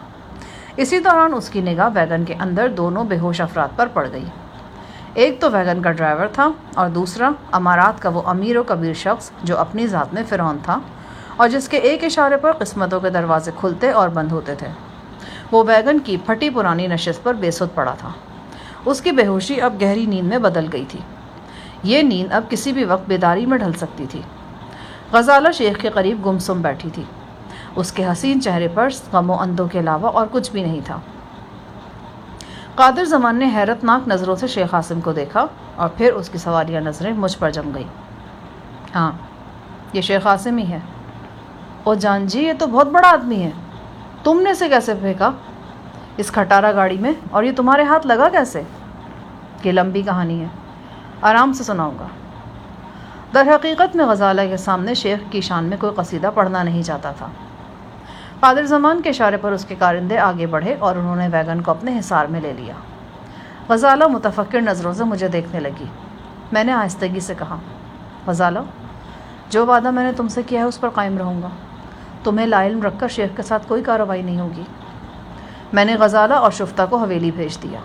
اسی دوران اس کی نگاہ ویگن کے اندر دونوں بے ہوش افراد پر پڑ گئی۔ ایک تو ویگن کا ڈرائیور تھا اور دوسرا امارات کا وہ امیر و کبیر شخص جو اپنی ذات میں فرعون تھا اور جس کے ایک اشارے پر قسمتوں کے دروازے کھلتے اور بند ہوتے تھے۔ وہ ویگن کی پھٹی پرانی نشست پر بے سود پڑا تھا۔ اس کی بے ہوشی اب گہری نیند میں بدل گئی تھی۔ یہ نیند اب کسی بھی وقت بیداری میں ڈھل سکتی تھی۔ غزالہ شیخ کے قریب گمسم بیٹھی تھی۔ اس کے حسین چہرے پر غم و اندو کے علاوہ اور کچھ بھی نہیں تھا۔ قادر زمان نے حیرت ناک نظروں سے شیخ قاسم کو دیکھا اور پھر اس کی سوالیہ نظریں مجھ پر جم گئی۔ ہاں، یہ شیخ قاسم ہی ہے۔ او جان جی، یہ تو بہت بڑا آدمی ہے۔ تم نے اسے کیسے پھینکا اس کھٹارا گاڑی میں، اور یہ تمہارے ہاتھ لگا کیسے؟ یہ لمبی کہانی ہے، آرام سے سناؤں گا۔ در حقیقت میں غزالہ کے سامنے شیخ کی شان میں کوئی قصیدہ پڑھنا نہیں چاہتا تھا۔ قادر زمان کے اشارے پر اس کے کارندے آگے بڑھے اور انہوں نے ویگن کو اپنے حصار میں لے لیا۔ غزالہ متفکر نظروں سے مجھے دیکھنے لگی۔ میں نے آہستگی سے کہا، غزالہ، جو وعدہ میں نے تم سے کیا ہے اس پر قائم رہوں گا۔ تمہیں لا علم رکھ کر شیخ کے ساتھ کوئی کارروائی نہیں ہوگی۔ میں نے غزالہ اور شفتہ کو حویلی بھیج دیا۔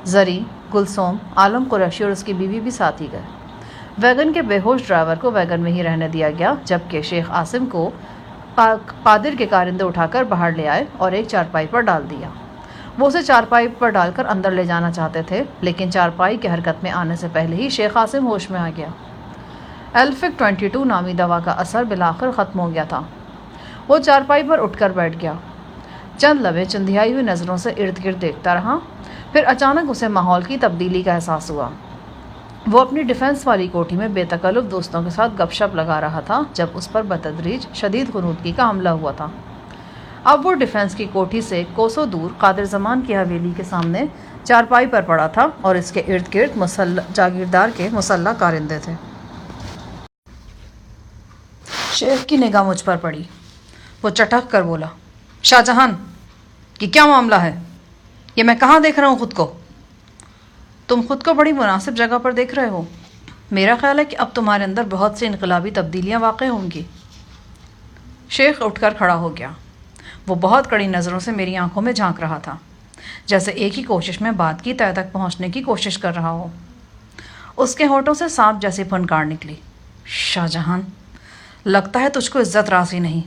زری، گلسوم، عالم قریشی اور اس کی بیوی بھی ساتھ ہی گئے۔ ویگن کے بے ہوش ڈرائیور کو ویگن میں ہی رہنے دیا گیا، جبکہ شیخ عاصم کو قادر کے کارندے اٹھا کر باہر لے آئے اور ایک چارپائی پر ڈال دیا۔ وہ اسے چارپائی پر ڈال کر اندر لے جانا چاہتے تھے، لیکن چارپائی کے حرکت میں آنے سے پہلے ہی شیخ عاصم ہوش میں آ گیا۔ ایلفک 22 نامی دوا کا اثر بالآخر ختم ہو گیا تھا۔ وہ چارپائی پر اٹھ کر بیٹھ گیا، چند لمحے چندھیائی ہوئی نظروں سے ارد گرد دیکھتا رہا، پھر اچانک اسے ماحول کی تبدیلی کا احساس ہوا۔ وہ اپنی ڈیفنس والی کوٹھی میں بے تکلف دوستوں کے ساتھ گپ شپ لگا رہا تھا جب اس پر بتدریج شدید غنودگی کا حملہ ہوا تھا۔ اب وہ ڈیفنس کی کوٹھی سے کوسوں دور قادر زمان کی حویلی کے سامنے چارپائی پر پڑا تھا اور اس کے ارد گرد جاگیردار کے مسلح کارندے تھے۔ شیخ کی نگاہ مجھ پر پڑی۔ وہ چٹک کر بولا، شاہ جہان، یہ کیا معاملہ ہے؟ یہ میں کہاں دیکھ رہا ہوں خود کو؟ تم خود کو بڑی مناسب جگہ پر دیکھ رہے ہو۔ میرا خیال ہے کہ اب تمہارے اندر بہت سی انقلابی تبدیلیاں واقع ہوں گی۔ شیخ اٹھ کر کھڑا ہو گیا۔ وہ بہت کڑی نظروں سے میری آنکھوں میں جھانک رہا تھا، جیسے ایک ہی کوشش میں بات کی تہہ تک پہنچنے کی کوشش کر رہا ہو۔ اس کے ہونٹوں سے سانپ جیسی پھنکار نکلی۔ شاہ جہان، لگتا ہے تجھ کو عزت راسی نہیں۔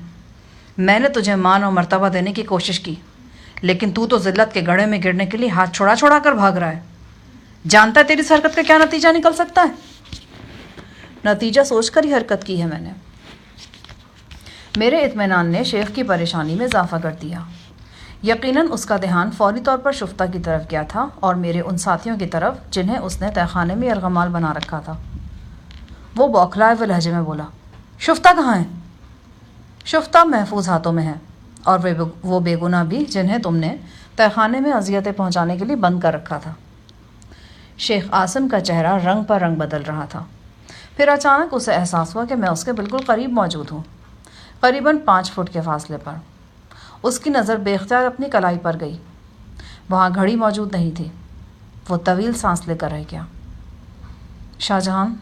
میں نے تجھے مان اور مرتبہ دینے کی کوشش کی، لیکن تو ذلت کے گڑھے میں گرنے کے لیے ہاتھ چھوڑا چھوڑا کر بھاگ رہا ہے۔ جانتا ہے تیری اس حرکت کا کیا نتیجہ نکل سکتا ہے؟ نتیجہ سوچ کر ہی حرکت کی ہے میں نے۔ میرے اطمینان نے شیخ کی پریشانی میں اضافہ کر دیا۔ یقیناً اس کا دھیان فوری طور پر شفتہ کی طرف گیا تھا اور میرے ان ساتھیوں کی طرف جنہیں اس نے تہہ خانے میں یرغمال بنا رکھا تھا۔ وہ بوکھلائے ہوئے لہجے میں بولا، شفتہ کہاں ہے؟ شفتہ محفوظ ہاتھوں میں ہے، اور وہ بے گناہ بھی جنہیں تم نے تہہ خانے میں اذیتیں پہنچانے کے لیے بند کر رکھا تھا۔ شیخ عاصم کا چہرہ رنگ پر رنگ بدل رہا تھا۔ پھر اچانک اسے احساس ہوا کہ میں اس کے بالکل قریب موجود ہوں، قریباً 5 فٹ کے فاصلے پر۔ اس کی نظر بے اختیار اپنی کلائی پر گئی۔ وہاں گھڑی موجود نہیں تھی۔ وہ طویل سانس لے کر رہ گیا۔ شاہ جہان،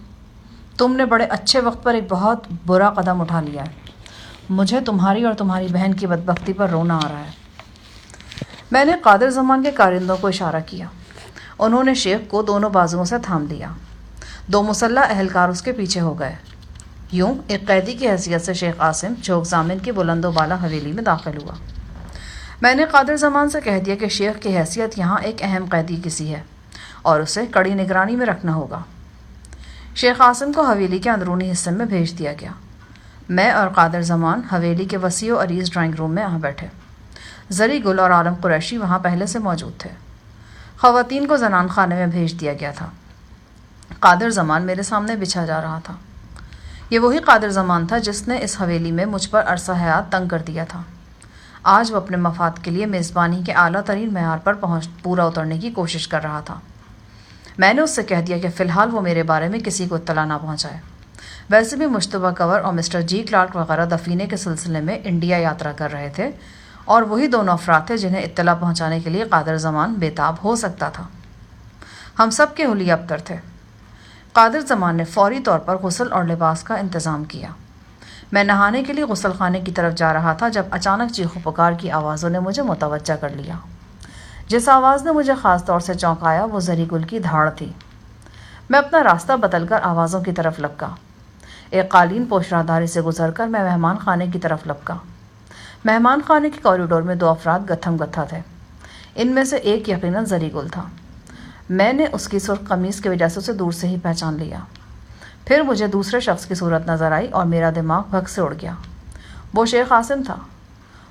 تم نے بڑے اچھے وقت پر ایک بہت برا قدم اٹھا لیا ہے۔ مجھے تمہاری اور تمہاری بہن کی بدبختی پر رونا آ رہا ہے۔ میں نے قادر زمان کے کارندوں کو اشارہ کیا۔ انہوں نے شیخ کو دونوں بازوؤں سے تھام لیا۔ 2 مسلح اہلکار اس کے پیچھے ہو گئے۔ یوں ایک قیدی کی حیثیت سے شیخ عاصم چوک ضامن کی بلند و بالا حویلی میں داخل ہوا۔ میں نے قادر زمان سے کہہ دیا کہ شیخ کی حیثیت یہاں ایک اہم قیدی کسی ہے اور اسے کڑی نگرانی میں رکھنا ہوگا۔ شیخ عاصم کو حویلی کے اندرونی حصے میں بھیج دیا گیا۔ میں اور قادر زمان حویلی کے وسیع و عریض ڈرائنگ روم میں آ بیٹھے۔ زری گل اور عالم قریشی وہاں پہلے سے موجود تھے۔ خواتین کو زنان خانے میں بھیج دیا گیا تھا۔ قادر زمان میرے سامنے بچھا جا رہا تھا۔ یہ وہی قادر زمان تھا جس نے اس حویلی میں مجھ پر عرصہ حیات تنگ کر دیا تھا۔ آج وہ اپنے مفاد کے لیے میزبانی کے اعلیٰ ترین معیار پر پورا اترنے کی کوشش کر رہا تھا۔ میں نے اس سے کہہ دیا کہ فی الحال وہ میرے بارے میں کسی کو اطلاع نہ پہنچائے۔ ویسے بھی مشتبہ کنور اور مسٹر جی کلارک وغیرہ دفینے کے سلسلے میں انڈیا یاترا کر رہے تھے، اور وہی دونوں افراد تھے جنہیں اطلاع پہنچانے کے لیے قادر زمان بےتاب ہو سکتا تھا۔ ہم سب کے حلیہ ابتر تھے۔ قادر زمان نے فوری طور پر غسل اور لباس کا انتظام کیا۔ میں نہانے کے لیے غسل خانے کی طرف جا رہا تھا جب اچانک چیخ و پکار کی آوازوں نے مجھے متوجہ کر لیا۔ جس آواز نے مجھے خاص طور سے چونکایا وہ زری گل کی دھاڑ تھی۔ میں اپنا راستہ بدل کر آوازوں کی طرف لپکا۔ ایک قالین پوش راہداری سے گزر کر میں مہمان خانے کی طرف لپکا۔ مہمان خانے کے کوریڈور میں 2 افراد گتھم گتھا تھے۔ ان میں سے ایک یقیناً زری گل تھا۔ میں نے اس کی سرخ قمیص کی وجہ سے اسے دور سے ہی پہچان لیا۔ پھر مجھے دوسرے شخص کی صورت نظر آئی اور میرا دماغ بھگ سے اڑ گیا۔ وہ شیخ عاصم تھا،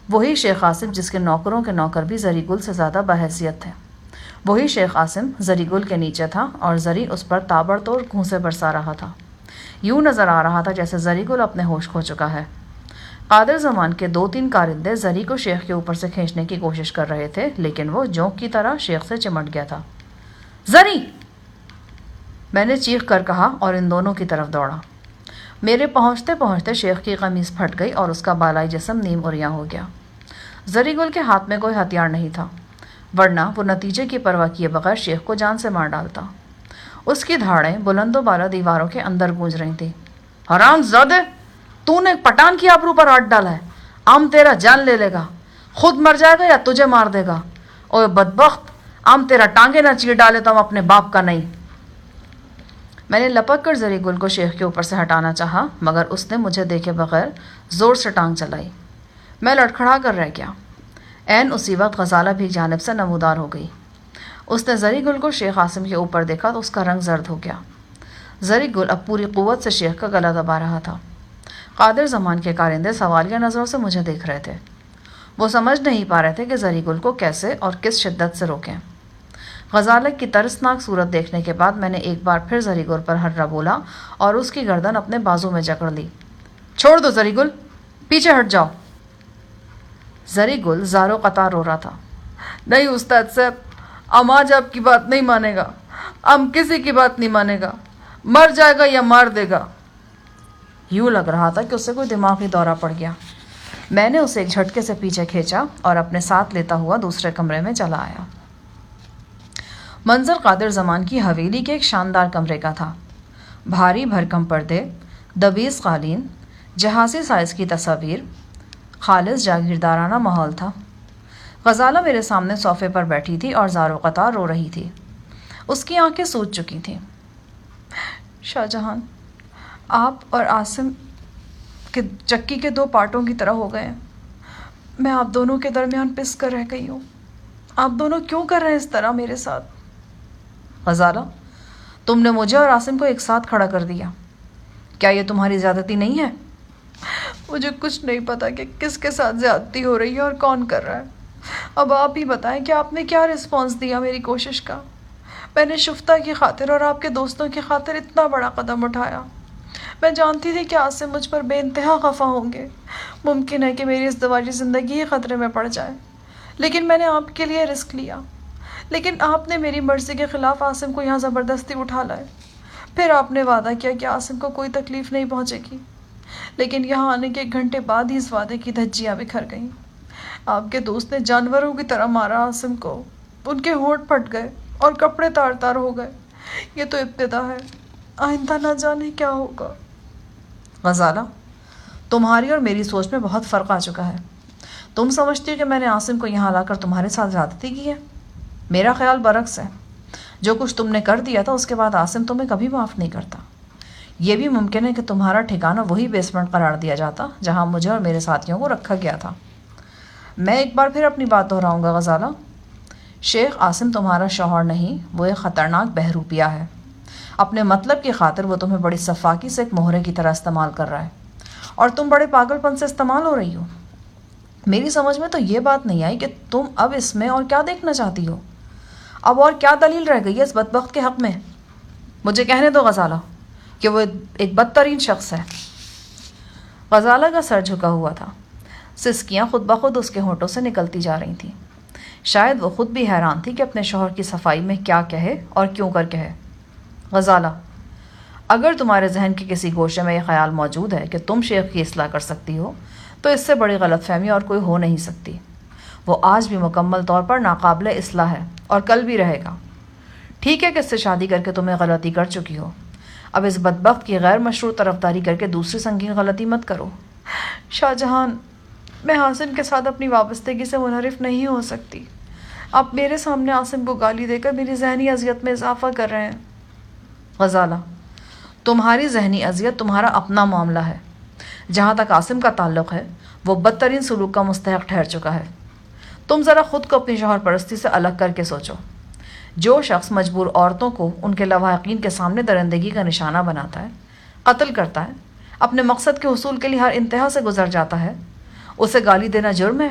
وہی شیخ عاصم جس کے نوکروں کے نوکر بھی زری گل سے زیادہ بحیثیت تھے۔ وہی شیخ عاصم زری گل کے نیچے تھا اور زری اس پر تابڑ توڑ گھونسے برسا رہا تھا۔ یوں نظر آ رہا تھا جیسے زری گل اپنے ہوش کھو چکا ہے۔ قادر زمان کے 2-3 کارندے زری کو شیخ کے اوپر سے کھینچنے کی کوشش کر رہے تھے، لیکن وہ جونک کی طرح شیخ سے چمٹ گیا تھا۔ زری! میں نے چیخ کر کہا اور ان دونوں کی طرف دوڑا۔ میرے پہنچتے پہنچتے شیخ کی قمیص پھٹ گئی اور اس کا بالائی جسم نیم اریاں ہو گیا۔ زری گل کے ہاتھ میں کوئی ہتھیار نہیں تھا، ورنہ وہ نتیجے کی پرواہ کیے بغیر شیخ کو جان سے مار ڈالتا۔ اس کی دھاڑیں بلند و بالا دیواروں کے اندر گونج رہی تھیں۔ حرام زادے! تو نے ایک پٹان کی آبرو پر ہاتھ ڈالا ہے۔ ام تیرا جان لے لے گا، خود مر جائے گا یا تجھے مار دے گا۔ اوے بدبخت، ام تیرا ٹانگے نہ چیر ڈالے تو ہم اپنے باپ کا نہیں۔ میں نے لپک کر زری گل کو شیخ کے اوپر سے ہٹانا چاہا، مگر اس نے مجھے دیکھے بغیر زور سے ٹانگ چلائی۔ میں لڑکھڑا کر رہ گیا۔ عین اسی وقت غزالہ بھی ایک جانب سے نمودار ہو گئی۔ اس نے زری گل کو شیخ عاصم کے اوپر دیکھا تو اس کا رنگ زرد ہو گیا۔ زری گل اب پوری قوت سے شیخ کا گلا دبا رہا تھا۔ قادر زمان کے کارندے سوالیہ نظروں سے مجھے دیکھ رہے تھے۔ وہ سمجھ نہیں پا رہے تھے کہ زری گل کو کیسے اور کس شدت سے روکیں۔ غزالہ کی ترسناک صورت دیکھنے کے بعد میں نے ایک بار پھر زری گل پر ہررا بولا اور اس کی گردن اپنے بازو میں جکڑ لی۔ چھوڑ دو زری گل، پیچھے ہٹ جاؤ۔ زری گل زارو قطار رو رہا تھا۔ نہیں استاد صاحب، ام آج آپ کی بات نہیں مانے گا، ام کسی کی بات نہیں مانے گا، مر جائے گا یا مار دے گا۔ یوں لگ رہا تھا کہ اسے کوئی دماغی دورہ پڑ گیا۔ میں نے اسے ایک جھٹکے سے پیچھے کھینچا اور اپنے ساتھ لیتا ہوا دوسرے کمرے میں چلا آیا۔ منظر قادر زمان کی حویلی کے ایک شاندار کمرے کا تھا۔ بھاری بھرکم پردے، دبیز قالین، جہازی سائز کی تصاویر، خالص جاگیردارانہ ماحول تھا۔ غزالہ میرے سامنے صوفے پر بیٹھی تھی اور زارو قطار رو رہی تھی۔ اس کی آنکھیں سوج چکی تھیں۔ شاہ جہان، آپ اور عاصم کے چکی کے دو پارٹوں کی طرح ہو گئے ہیں۔ میں آپ دونوں کے درمیان پس کر رہ گئی ہوں۔ آپ دونوں کیوں کر رہے ہیں اس طرح میرے ساتھ؟ غزالہ، تم نے مجھے اور عاصم کو ایک ساتھ کھڑا کر دیا، کیا یہ تمہاری زیادتی نہیں ہے؟ مجھے کچھ نہیں پتا کہ کس کے ساتھ زیادتی ہو رہی ہے اور کون کر رہا ہے۔ اب آپ ہی بتائیں کہ آپ نے کیا رسپانس دیا میری کوشش کا۔ میں نے شفتہ کی خاطر اور آپ کے دوستوں کی خاطر اتنا بڑا قدم اٹھایا۔ میں جانتی تھی کہ عاصم مجھ پر بے انتہا خفا ہوں گے، ممکن ہے کہ میری اس دواجی زندگی ہی خطرے میں پڑ جائے، لیکن میں نے آپ کے لیے رسک لیا۔ لیکن آپ نے میری مرضی کے خلاف عاصم کو یہاں زبردستی اٹھا لائے۔ پھر آپ نے وعدہ کیا کہ عاصم کو کوئی تکلیف نہیں پہنچے گی، لیکن یہاں آنے کے ایک گھنٹے بعد ہی اس وعدے کی دھجیاں بکھر گئیں۔ آپ کے دوست نے جانوروں کی طرح مارا عاصم کو، ان کے ہونٹ پھٹ گئے اور کپڑے تار تار ہو گئے۔ یہ تو ابتدا ہے، آئندہ نہ جانے کیا ہوگا۔ غزالہ، تمہاری اور میری سوچ میں بہت فرق آ چکا ہے۔ تم سمجھتی ہو کہ میں نے عاصم کو یہاں لا کر تمہارے ساتھ زیادتی کی ہے؟ میرا خیال برعکس ہے۔ جو کچھ تم نے کر دیا تھا اس کے بعد عاصم تمہیں کبھی معاف نہیں کرتا۔ یہ بھی ممکن ہے کہ تمہارا ٹھکانہ وہی بیسمنٹ قرار دیا جاتا جہاں مجھے اور میرے ساتھیوں کو رکھا گیا تھا۔ میں ایک بار پھر اپنی بات دہراؤں گا غزالہ، شیخ عاصم تمہارا شوہر نہیں، وہ ایک خطرناک بہروپیہ ہے۔ اپنے مطلب کی خاطر وہ تمہیں بڑی صفاقی سے ایک مہرے کی طرح استعمال کر رہا ہے، اور تم بڑے پاگل پن سے استعمال ہو رہی ہو۔ میری سمجھ میں تو یہ بات نہیں آئی کہ تم اب اس میں اور کیا دیکھنا چاہتی ہو؟ اب اور کیا دلیل رہ گئی ہے اس بدبخت کے حق میں؟ مجھے کہنے دو غزالہ کہ وہ ایک بدترین شخص ہے۔ غزالہ کا سر جھکا ہوا تھا، سسکیاں خود بخود اس کے ہونٹوں سے نکلتی جا رہی تھیں۔ شاید وہ خود بھی حیران تھی کہ اپنے شوہر کی صفائی میں کیا کہے اور کیوں کر کہے۔ غزالہ، اگر تمہارے ذہن کے کسی گوشے میں یہ خیال موجود ہے کہ تم شیخ کی اصلاح کر سکتی ہو تو اس سے بڑی غلط فہمی اور کوئی ہو نہیں سکتی۔ وہ آج بھی مکمل طور پر ناقابل اصلاح ہے اور کل بھی رہے گا۔ ٹھیک ہے کہ اس سے شادی کر کے تمہیں غلطی کر چکی ہو، اب اس بدبخت کی غیر مشروع طرفداری کر کے دوسری سنگین غلطی مت کرو۔ شاہ جہان، میں عاصم کے ساتھ اپنی وابستگی سے منحرف نہیں ہو سکتی۔ آپ میرے سامنے عاصم کو گالی دے کر میری ذہنی اذیت میں اضافہ کر رہے ہیں۔ غزالہ، تمہاری ذہنی اذیت تمہارا اپنا معاملہ ہے۔ جہاں تک عاصم کا تعلق ہے، وہ بدترین سلوک کا مستحق ٹھہر چکا ہے۔ تم ذرا خود کو اپنی شوہر پرستی سے الگ کر کے سوچو۔ جو شخص مجبور عورتوں کو ان کے لواحقین کے سامنے درندگی کا نشانہ بناتا ہے، قتل کرتا ہے، اپنے مقصد کے حصول کے لیے ہر انتہا سے گزر جاتا ہے، اسے گالی دینا جرم ہے؟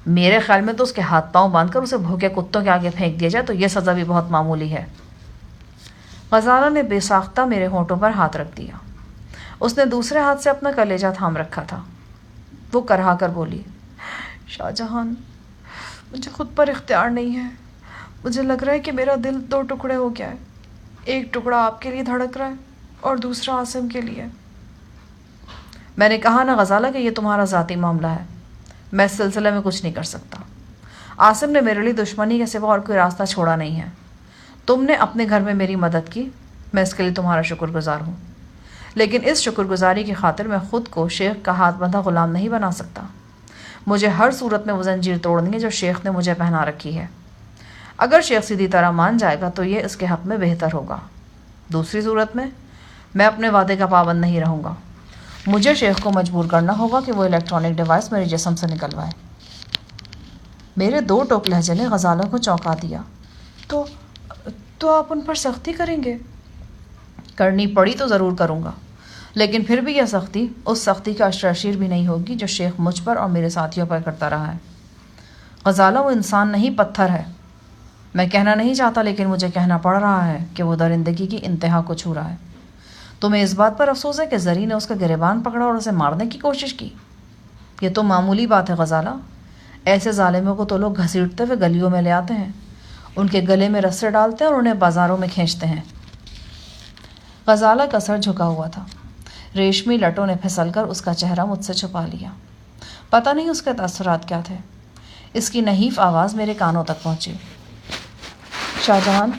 میرے خیال میں تو اس کے ہاتھ پاؤں باندھ کر اسے بھوکے کتوں کے آگے پھینک دیا جائے تو یہ سزا بھی بہت معمولی ہے۔ غزالہ نے بے ساختہ میرے ہونٹوں پر ہاتھ رکھ دیا۔ اس نے دوسرے ہاتھ سے اپنا کلیجہ تھام رکھا تھا۔ وہ کرہا کر بولی، شاہ جہان، مجھے خود پر اختیار نہیں ہے۔ مجھے لگ رہا ہے کہ میرا دل دو ٹکڑے ہو گیا ہے، ایک ٹکڑا آپ کے لیے دھڑک رہا ہے اور دوسرا عاصم کے لیے۔ میں نے کہا نا غزالہ کہ یہ تمہارا ذاتی معاملہ ہے، میں اس سلسلے میں کچھ نہیں کر سکتا۔ عاصم نے میرے لیے دشمنی کے سوا اور کوئی راستہ چھوڑا نہیں ہے۔ تم نے اپنے گھر میں میری مدد کی، میں اس کے لیے تمہارا شکر گزار ہوں، لیکن اس شکر گزاری کی خاطر میں خود کو شیخ کا ہاتھ بندھا غلام نہیں بنا سکتا۔ مجھے ہر صورت میں وہ زنجیر توڑنی ہے جو شیخ نے مجھے پہنا رکھی ہے۔ اگر شیخ سیدھی طرح مان جائے گا تو یہ اس کے حق میں بہتر ہوگا۔ دوسری صورت میں اپنے وعدے کا پابند نہیں رہوں گا. مجھے شیخ کو مجبور کرنا ہوگا کہ وہ الیکٹرانک ڈیوائس میرے جسم سے نکلوائے. میرے 2 ٹوک لہجے نے غزالہ کو چونکا دیا. تو آپ ان پر سختی کریں گے؟ کرنی پڑی تو ضرور کروں گا، لیکن پھر بھی یہ سختی اس سختی کا اشرشیر بھی نہیں ہوگی جو شیخ مجھ پر اور میرے ساتھیوں پر کرتا رہا ہے. غزالہ وہ انسان نہیں، پتھر ہے. میں کہنا نہیں چاہتا لیکن مجھے کہنا پڑ رہا ہے کہ وہ درندگی کی انتہا کو چھو رہا ہے. تمہیں اس بات پر افسوس ہے کہ زری نے اس کا گریبان پکڑا اور اسے مارنے کی کوشش کی؟ یہ تو معمولی بات ہے غزالہ. ایسے ظالموں کو تو لوگ گھسیٹتے ہوئے گلیوں میں لے آتے ہیں، ان کے گلے میں رسے ڈالتے ہیں اور انہیں بازاروں میں کھینچتے ہیں. غزالہ کا سر جھکا ہوا تھا. ریشمی لٹوں نے پھسل کر اس کا چہرہ مجھ سے چھپا لیا. پتہ نہیں اس کے تاثرات کیا تھے. اس کی نحیف آواز میرے کانوں تک پہنچی. شاہ جہان،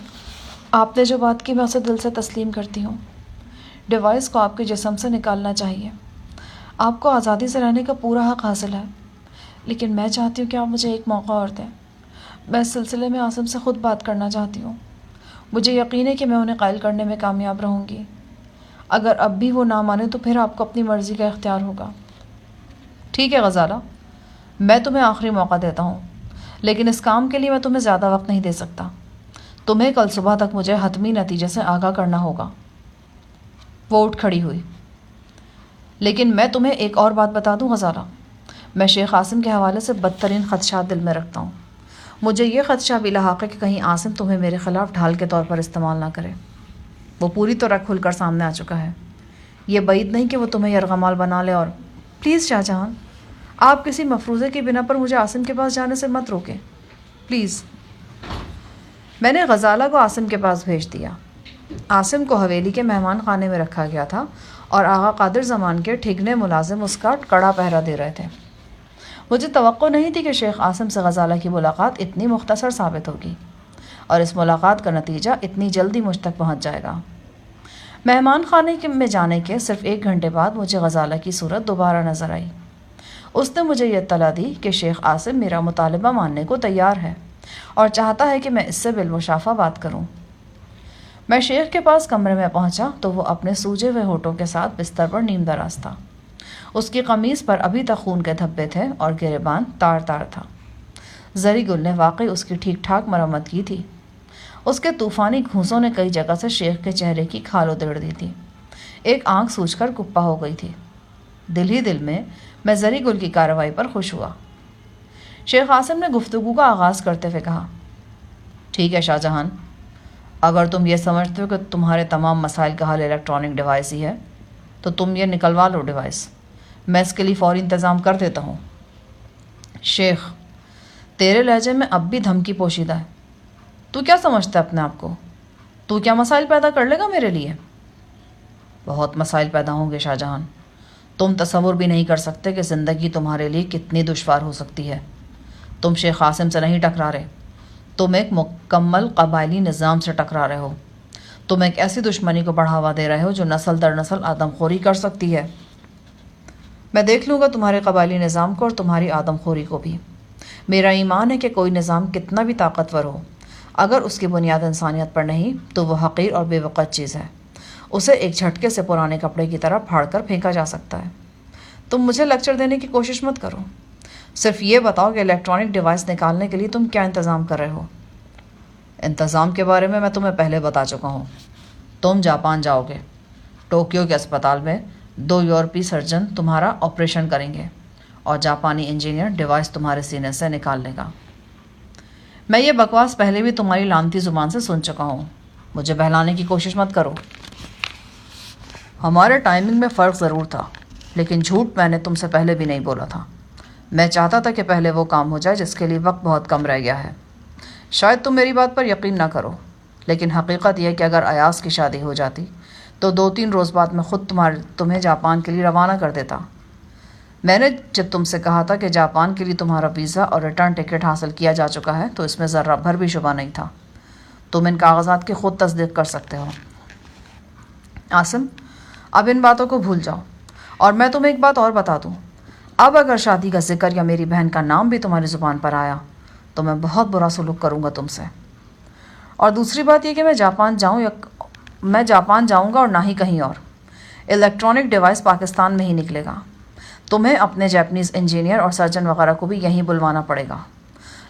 آپ نے جو بات کی میں اسے دل سے تسلیم کرتی ہوں. ڈیوائس کو آپ کے جسم سے نکالنا چاہیے. آپ کو آزادی سے رہنے کا پورا حق حاصل ہے، لیکن میں چاہتی ہوں کہ آپ مجھے ایک موقع اور دیں. میں اس سلسلے میں عاصم سے خود بات کرنا چاہتی ہوں. مجھے یقین ہے کہ میں انہیں قائل کرنے میں کامیاب رہوں گی. اگر اب بھی وہ نہ مانے تو پھر آپ کو اپنی مرضی کا اختیار ہوگا. ٹھیک ہے غزالہ، میں تمہیں آخری موقع دیتا ہوں، لیکن اس کام کے لیے میں تمہیں زیادہ وقت نہیں دے سکتا. تمہیں کل صبح تک مجھے حتمی نتیجے سے آگاہ کرنا ہوگا. وہ اٹھ کھڑی ہوئی. لیکن میں تمہیں ایک اور بات بتا دوں غزالہ، میں شیخ عاصم کے حوالے سے بدترین خدشات دل میں رکھتا ہوں. مجھے یہ خدشہ بھی لاحق ہے کہ کہیں عاصم تمہیں میرے خلاف ڈھال کے طور پر استعمال نہ کرے. وہ پوری طرح کھل کر سامنے آ چکا ہے. یہ بعید نہیں کہ وہ تمہیں یرغمال بنا لے. اور پلیز شاہ جہاں، آپ کسی مفروضے کی بنا پر مجھے عاصم کے پاس جانے سے مت روکیں پلیز. میں نے غزالہ کو عاصم کے پاس بھیج دیا. عاصم کو حویلی کے مہمان خانے میں رکھا گیا تھا اور آغا قادر زمان کے ٹھگنے ملازم اس کا کڑا پہرا دے رہے تھے. مجھے توقع نہیں تھی کہ شیخ عاصم سے غزالہ کی ملاقات اتنی مختصر ثابت ہوگی اور اس ملاقات کا نتیجہ اتنی جلدی مجھ تک پہنچ جائے گا. مہمان خانے میں جانے کے صرف 1 گھنٹے بعد مجھے غزالہ کی صورت دوبارہ نظر آئی. اس نے مجھے یہ اطلاع دی کہ شیخ عاصم میرا مطالبہ ماننے کو تیار ہے اور چاہتا ہے کہ میں اس سے بالمشافہ بات کروں. میں شیخ کے پاس کمرے میں پہنچا تو وہ اپنے سوجے ہوئے ہونٹوں کے ساتھ بستر پر نیم دراز تھا. اس کی قمیص پر ابھی تک خون کے دھبے تھے اور گریبان تار تار تھا. زری گل نے واقعی اس کی ٹھیک ٹھاک مرمت کی تھی. اس کے طوفانی گھونسوں نے کئی جگہ سے شیخ کے چہرے کی کھال ادھیڑ دی تھی. ایک آنکھ سوج کر کپا ہو گئی تھی. دل ہی دل میں زری گل کی کارروائی پر خوش ہوا. شیخ عاصم نے گفتگو کا آغاز کرتے ہوئے کہا، ٹھیک ہے شاہ جہان، اگر تم یہ سمجھتے ہو کہ تمہارے تمام مسائل کا حل الیکٹرانک ڈیوائس ہی ہے تو تم یہ نکلوا لو ڈیوائس. میں اس کے لیے فوری انتظام کر دیتا ہوں. شیخ، تیرے لہجے میں اب بھی دھمکی پوشیدہ ہے. تو کیا سمجھتا ہے اپنے آپ کو؟ تو کیا مسائل پیدا کر لے گا میرے لیے؟ بہت مسائل پیدا ہوں گے شاہ جہان. تم تصور بھی نہیں کر سکتے کہ زندگی تمہارے لیے کتنی دشوار ہو سکتی ہے. تم شیخ عاصم سے نہیں ٹکرا رہے، تم ایک مکمل قبائلی نظام سے ٹکرا رہے ہو. تم ایک ایسی دشمنی کو بڑھاوا دے رہے ہو جو نسل در نسل آدم خوری کر سکتی ہے. میں دیکھ لوں گا تمہارے قبائلی نظام کو اور تمہاری آدم خوری کو بھی. میرا ایمان ہے کہ کوئی نظام کتنا بھی طاقتور ہو، اگر اس کی بنیاد انسانیت پر نہیں تو وہ حقیر اور بے وقت چیز ہے. اسے ایک جھٹکے سے پرانے کپڑے کی طرح پھاڑ کر پھینکا جا سکتا ہے. تم مجھے لیکچر دینے کی کوشش مت کرو. صرف یہ بتاؤ کہ الیکٹرانک ڈیوائس نکالنے کے لیے تم کیا انتظام کر رہے ہو؟ انتظام کے بارے میں تمہیں پہلے بتا چکا ہوں. تم جاپان جاؤ گے. ٹوکیو کے اسپتال میں 2 یورپی سرجن تمہارا آپریشن کریں گے اور جاپانی انجینئر ڈیوائس تمہارے سینے سے نکال لے گا. میں یہ بکواس پہلے بھی تمہاری لانتی زبان سے سن چکا ہوں. مجھے بہلانے کی کوشش مت کرو. ہمارے ٹائمنگ میں فرق ضرور تھا، لیکن جھوٹ میں نے تم سے پہلے بھی نہیں بولا تھا. میں چاہتا تھا کہ پہلے وہ کام ہو جائے جس کے لیے وقت بہت کم رہ گیا ہے. شاید تم میری بات پر یقین نہ کرو، لیکن حقیقت یہ کہ اگر ایاز کی شادی ہو جاتی تو 2-3 روز بعد میں خود تمہیں جاپان کے لیے روانہ کر دیتا. میں نے جب تم سے کہا تھا کہ جاپان کے لیے تمہارا ویزا اور ریٹرن ٹکٹ حاصل کیا جا چکا ہے تو اس میں ذرہ بھر بھی شبہ نہیں تھا. تم ان کاغذات کی خود تصدیق کر سکتے ہو. عاصم، اب ان باتوں کو بھول جاؤ اور میں تمہیں ایک بات اور بتا دوں. اب اگر شادی کا ذکر یا میری بہن کا نام بھی تمہاری زبان پر آیا تو میں بہت برا سلوک کروں گا تم سے. اور دوسری بات یہ کہ میں جاپان جاؤں میں جاپان جاؤں گا اور نہ ہی کہیں اور۔ الیکٹرانک ڈیوائس پاکستان میں ہی نکلے گا۔ تمہیں اپنے جاپنیز انجینئر اور سرجن وغیرہ کو بھی یہیں بلوانا پڑے گا۔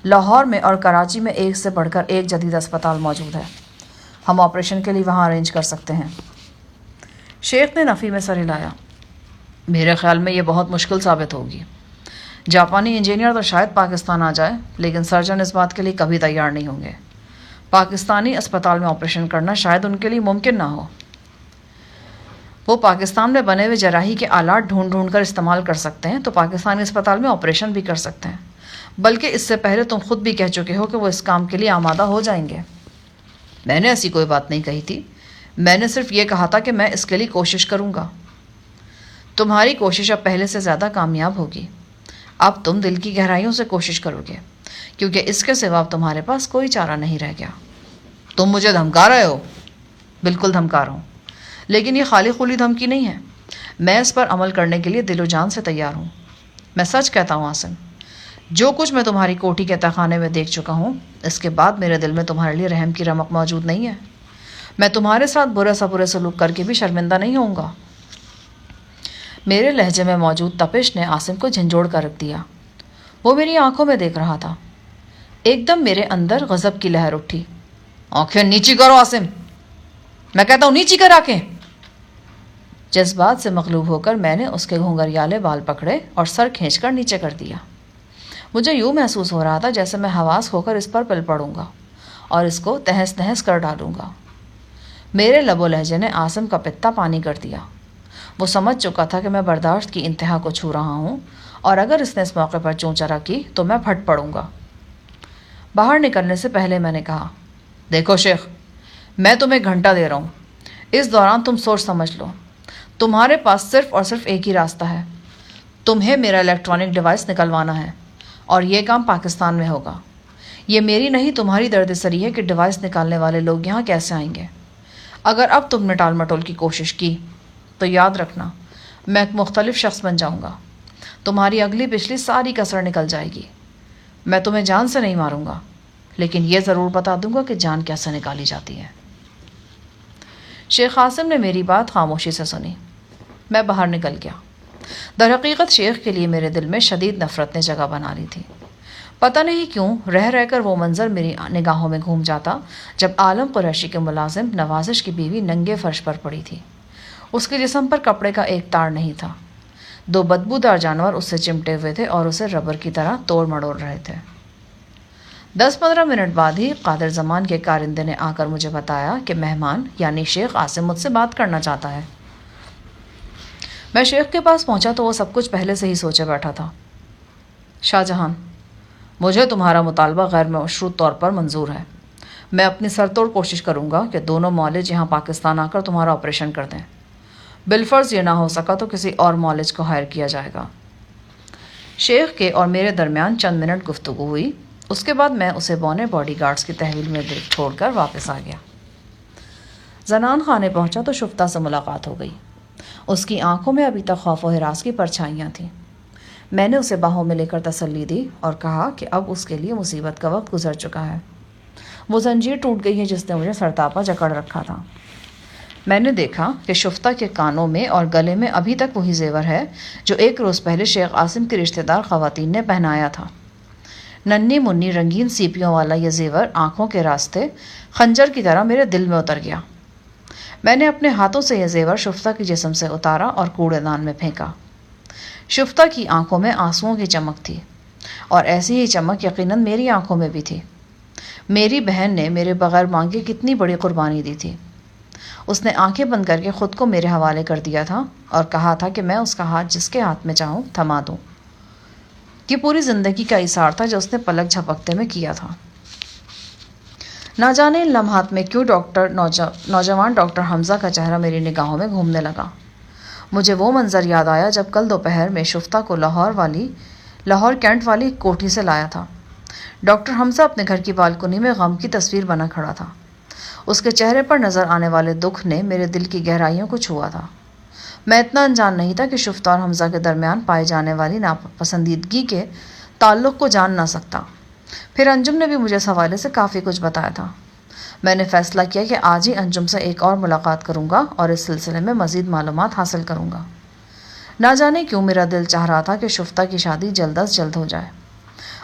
لاہور میں اور کراچی میں ایک سے بڑھ کر ایک جدید اسپتال موجود ہے، ہم آپریشن کے لیے وہاں ارینج کر سکتے ہیں۔ شیخ نے نفی میں سر ہلایا۔ میرے خیال میں یہ بہت مشکل ثابت ہوگی۔ جاپانی انجینئر تو شاید پاکستان آ جائے، لیکن سرجن اس بات کے لیے کبھی تیار نہیں ہوں گے۔ پاکستانی اسپتال میں آپریشن کرنا شاید ان کے لیے ممکن نہ ہو۔ وہ پاکستان میں بنے ہوئے جراحی کے آلات ڈھونڈ ڈھونڈ کر استعمال کر سکتے ہیں تو پاکستانی اسپتال میں آپریشن بھی کر سکتے ہیں، بلکہ اس سے پہلے تم خود بھی کہہ چکے ہو کہ وہ اس کام کے لیے آمادہ ہو جائیں گے۔ میں نے ایسی کوئی بات نہیں کہی تھی، میں نے صرف یہ کہا تھا کہ میں اس کے لیے کوشش کروں گا۔ تمہاری کوشش اب پہلے سے زیادہ کامیاب ہوگی۔ اب تم دل کی گہرائیوں سے کوشش کرو گے، کیونکہ اس کے سوا تمہارے پاس کوئی چارہ نہیں رہ گیا۔ تم مجھے دھمکا رہے ہو؟ بالکل دھمکا رہا ہوں، لیکن یہ خالی خلی دھمکی نہیں ہے، میں اس پر عمل کرنے کے لیے دل و جان سے تیار ہوں۔ میں سچ کہتا ہوں عاصم، جو کچھ میں تمہاری کوٹھی کے تہخانے میں دیکھ چکا ہوں، اس کے بعد میرے دل میں تمہارے لیے رحم کی رمق موجود نہیں ہے۔ میں تمہارے ساتھ برے سا برے سلوک کر کے بھی شرمندہ نہیں ہوں گا۔ میرے لہجے میں موجود تپش نے عاصم کو جھنجھوڑ کر رکھ دیا۔ وہ میری آنکھوں میں دیکھ رہا تھا۔ ایک دم میرے اندر غضب کی لہر اٹھی۔ آنکھیں نیچی کرو عاصم، میں کہتا ہوں نیچی کر آنکھیں۔ جذبات سے مغلوب ہو کر میں نے اس کے گھنگریالے بال پکڑے اور سر کھینچ کر نیچے کر دیا۔ مجھے یوں محسوس ہو رہا تھا جیسے میں حواس ہو کر اس پر پل پڑوں گا اور اس کو تہس نہس کر ڈالوں گا۔ میرے لب و لہجے نے عاصم کا پتا پانی کر دیا۔ وہ سمجھ چکا تھا کہ میں برداشت کی انتہا کو چھو رہا ہوں، اور اگر اس نے اس موقع پر چونچرا کی تو میں پھٹ پڑوں گا۔ باہر نکلنے سے پہلے میں نے کہا، دیکھو شیخ، میں تمہیں گھنٹہ دے رہا ہوں، اس دوران تم سوچ سمجھ لو۔ تمہارے پاس صرف اور صرف ایک ہی راستہ ہے، تمہیں میرا الیکٹرانک ڈیوائس نکلوانا ہے، اور یہ کام پاکستان میں ہوگا۔ یہ میری نہیں تمہاری درد سری ہے کہ ڈیوائس نکالنے والے لوگ یہاں کیسے آئیں گے۔ اگر اب تم نے ٹال مٹول کی کوشش کی تو یاد رکھنا میں ایک مختلف شخص بن جاؤں گا، تمہاری اگلی پچھلی ساری کسر نکل جائے گی۔ میں تمہیں جان سے نہیں ماروں گا، لیکن یہ ضرور بتا دوں گا کہ جان کیسے نکالی جاتی ہے۔ شیخ عاصم نے میری بات خاموشی سے سنی۔ میں باہر نکل گیا۔ در حقیقت شیخ کے لیے میرے دل میں شدید نفرت نے جگہ بنا لی تھی۔ پتہ نہیں کیوں رہ رہ کر وہ منظر میری نگاہوں میں گھوم جاتا جب عالم قریشی کے ملازم نوازش کی بیوی ننگے فرش پر پڑی تھی۔ اس کے جسم پر کپڑے کا ایک تار نہیں تھا۔ دو بدبودار جانور اس سے چمٹے ہوئے تھے اور اسے ربر کی طرح توڑ مڑوڑ رہے تھے۔ 10-15 منٹ بعد ہی قادر زمان کے کارندے نے آ کر مجھے بتایا کہ مہمان یعنی شیخ عاصم مجھ سے بات کرنا چاہتا ہے۔ میں شیخ کے پاس پہنچا تو وہ سب کچھ پہلے سے ہی سوچے بیٹھا تھا۔ شاہ جہان، مجھے تمہارا مطالبہ غیر مشروط طور پر منظور ہے۔ میں اپنی سر توڑ کوشش کروں گا کہ دونوں معالج یہاں پاکستان آ کر تمہارا آپریشن کر دیں۔ بالفرض یہ نہ ہو سکا تو کسی اور معالج کو ہائر کیا جائے گا۔ شیخ کے اور میرے درمیان چند منٹ گفتگو ہوئی، اس کے بعد میں اسے بونے باڈی گارڈز کی تحویل میں چھوڑ کر واپس آ گیا۔ زنان خانے پہنچا تو شفتہ سے ملاقات ہو گئی۔ اس کی آنکھوں میں ابھی تک خوف و ہراس کی پرچھائیاں تھیں۔ میں نے اسے باہوں میں لے کر تسلی دی اور کہا کہ اب اس کے لیے مصیبت کا وقت گزر چکا ہے۔ وہ زنجیر ٹوٹ گئی ہے جس نے مجھے سرتاپا جکڑ رکھا تھا۔ میں نے دیکھا کہ شفتہ کے کانوں میں اور گلے میں ابھی تک وہی زیور ہے جو ایک روز پہلے شیخ عاصم کی رشتہ دار خواتین نے پہنایا تھا۔ ننھی منی رنگین سیپیوں والا یہ زیور آنکھوں کے راستے خنجر کی طرح میرے دل میں اتر گیا۔ میں نے اپنے ہاتھوں سے یہ زیور شفتہ کے جسم سے اتارا اور کوڑے دان میں پھینکا۔ شفتہ کی آنکھوں میں آنسوؤں کی چمک تھی، اور ایسی ہی چمک یقیناً میری آنکھوں میں بھی تھی۔ میری بہن نے میرے بغیر مانگے کتنی بڑی قربانی دی تھی۔ اس نے آنکھیں بند کر کے خود کو میرے حوالے کر دیا تھا اور کہا تھا کہ میں اس کا ہاتھ جس کے ہاتھ میں چاہوں تھما دوں۔ یہ پوری زندگی کا ایثار تھا جو اس نے پلک جھپکتے میں کیا تھا۔ نہ جانے ان لمحات میں کیوں نوجوان ڈاکٹر حمزہ کا چہرہ میری نگاہوں میں گھومنے لگا۔ مجھے وہ منظر یاد آیا جب کل دوپہر میں شفتہ کو لاہور کینٹ والی کوٹھی سے لایا تھا۔ ڈاکٹر حمزہ اپنے گھر کی بالکنی میں غم کی تصویر بنا کھڑا تھا۔ اس کے چہرے پر نظر آنے والے دکھ نے میرے دل کی گہرائیوں کو چھوا تھا۔ میں اتنا انجان نہیں تھا کہ شفتہ اور حمزہ کے درمیان پائے جانے والی ناپسندیدگی کے تعلق کو جان نہ سکتا۔ پھر انجم نے بھی مجھے اس حوالے سے کافی کچھ بتایا تھا۔ میں نے فیصلہ کیا کہ آج ہی انجم سے ایک اور ملاقات کروں گا اور اس سلسلے میں مزید معلومات حاصل کروں گا۔ نہ جانے کیوں میرا دل چاہ رہا تھا کہ شفتہ کی شادی جلد از جلد ہو جائے۔